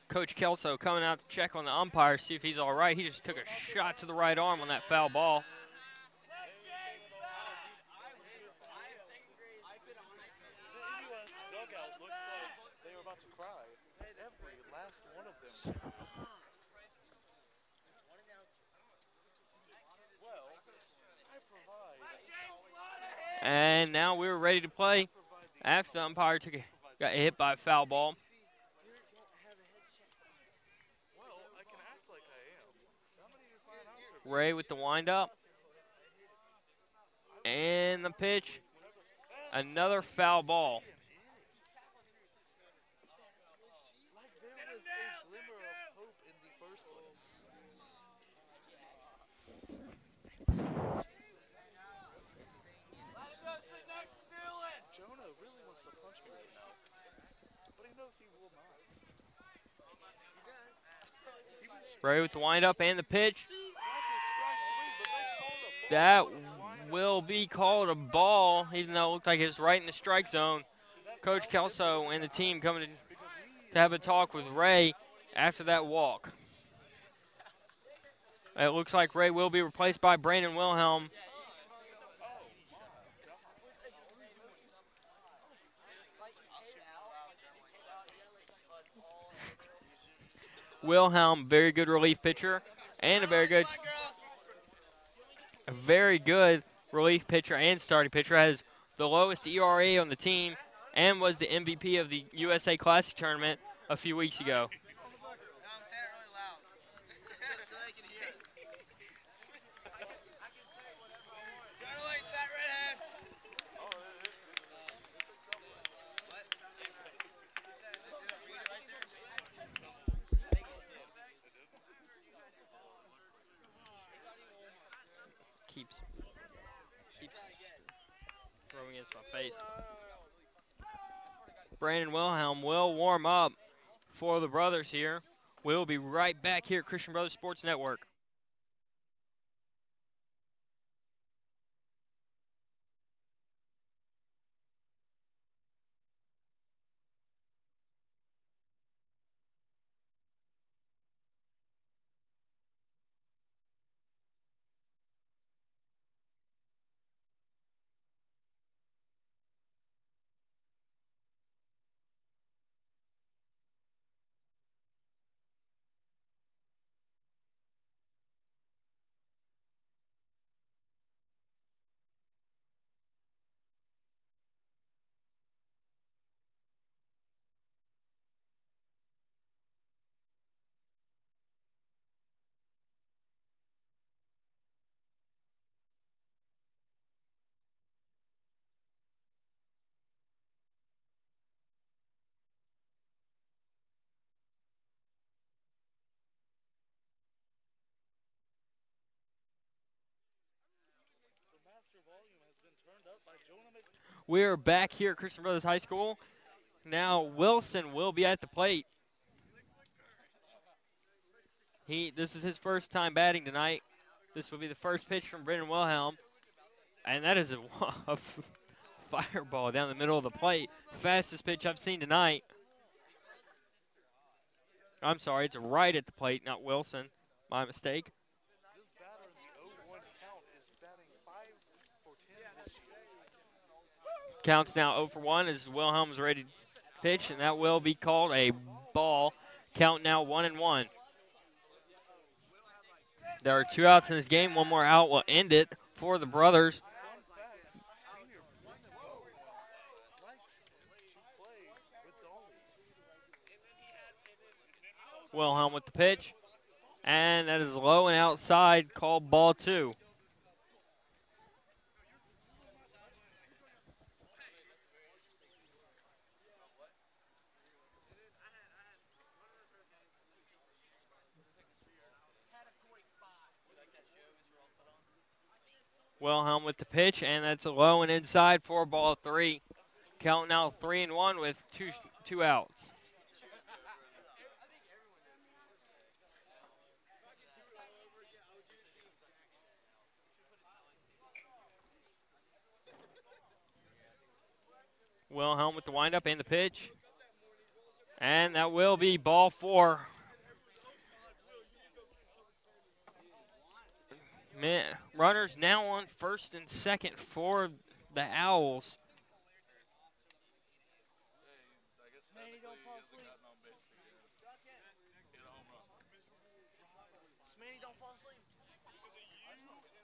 Coach Kelso coming out to check on the umpire, see if he's all right. He just took a shot to the right arm on that foul ball. And now we're ready to play after the umpire got hit by a foul ball. Ray with the windup. And the pitch. Another foul ball. Ray with the windup and the pitch. That will be called a ball, even though it looked like it was right in the strike zone. Coach Kelso and the team coming to have a talk with Ray after that walk. It looks like Ray will be replaced by Brandon Wilhelm. Wilhelm, very good relief pitcher, and a very good relief pitcher and starting pitcher. Has the lowest ERA on the team and was the MVP of the USA Classic Tournament a few weeks ago. against my face. Brandon Wilhelm will warm up for the brothers here. We'll be right back here at Christian Brothers Sports Network. We're back here at Christian Brothers High School. Now Wilson will be at the plate. This is his first time batting tonight. This will be the first pitch from Brendan Wilhelm. And that is a fireball down the middle of the plate. Fastest pitch I've seen tonight. I'm sorry, it's right at the plate, not Wilson. My mistake. Counts now 0 for 1 as Wilhelm's ready to pitch, and that will be called a ball. Count now 1-1. There are 2 outs in this game. One more out will end it for the brothers. Wilhelm with the pitch, and that is low and outside, called ball 2. Wilhelm with the pitch, and that's a low and inside for ball 3. Count now 3-1 with two outs. Wilhelm with the windup and the pitch, and that will be ball 4. Runners now on first and second for the Owls.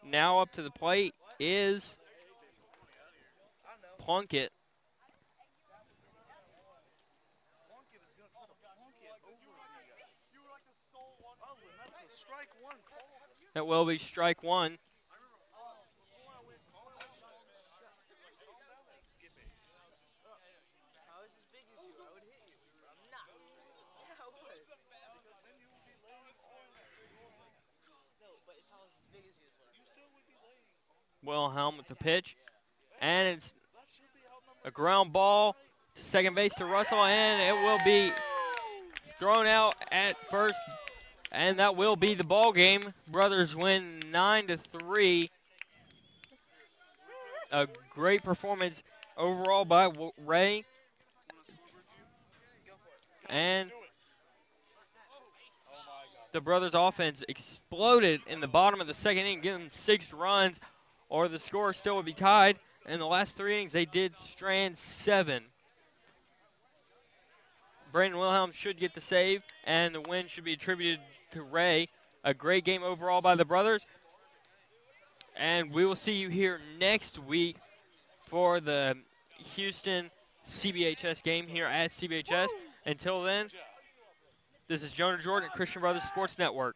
Now up to the plate is Plunkett. That will be strike 1. Wilhelm with the pitch, and it's a ground ball to second base to Russell, and it will be thrown out at first, and that will be the ball game. Brothers win 9-3. A great performance overall by Ray, and the brothers' offense exploded in the bottom of the second inning, giving them 6 runs, or the score still would be tied. In the last 3 innings, they did strand 7. Brandon Wilhelm should get the save, and the win should be attributed to Ray. A great game overall by the brothers. And we will see you here next week for the Houston CBHS game here at CBHS. Until then, this is Jonah Jordan at Christian Brothers Sports Network.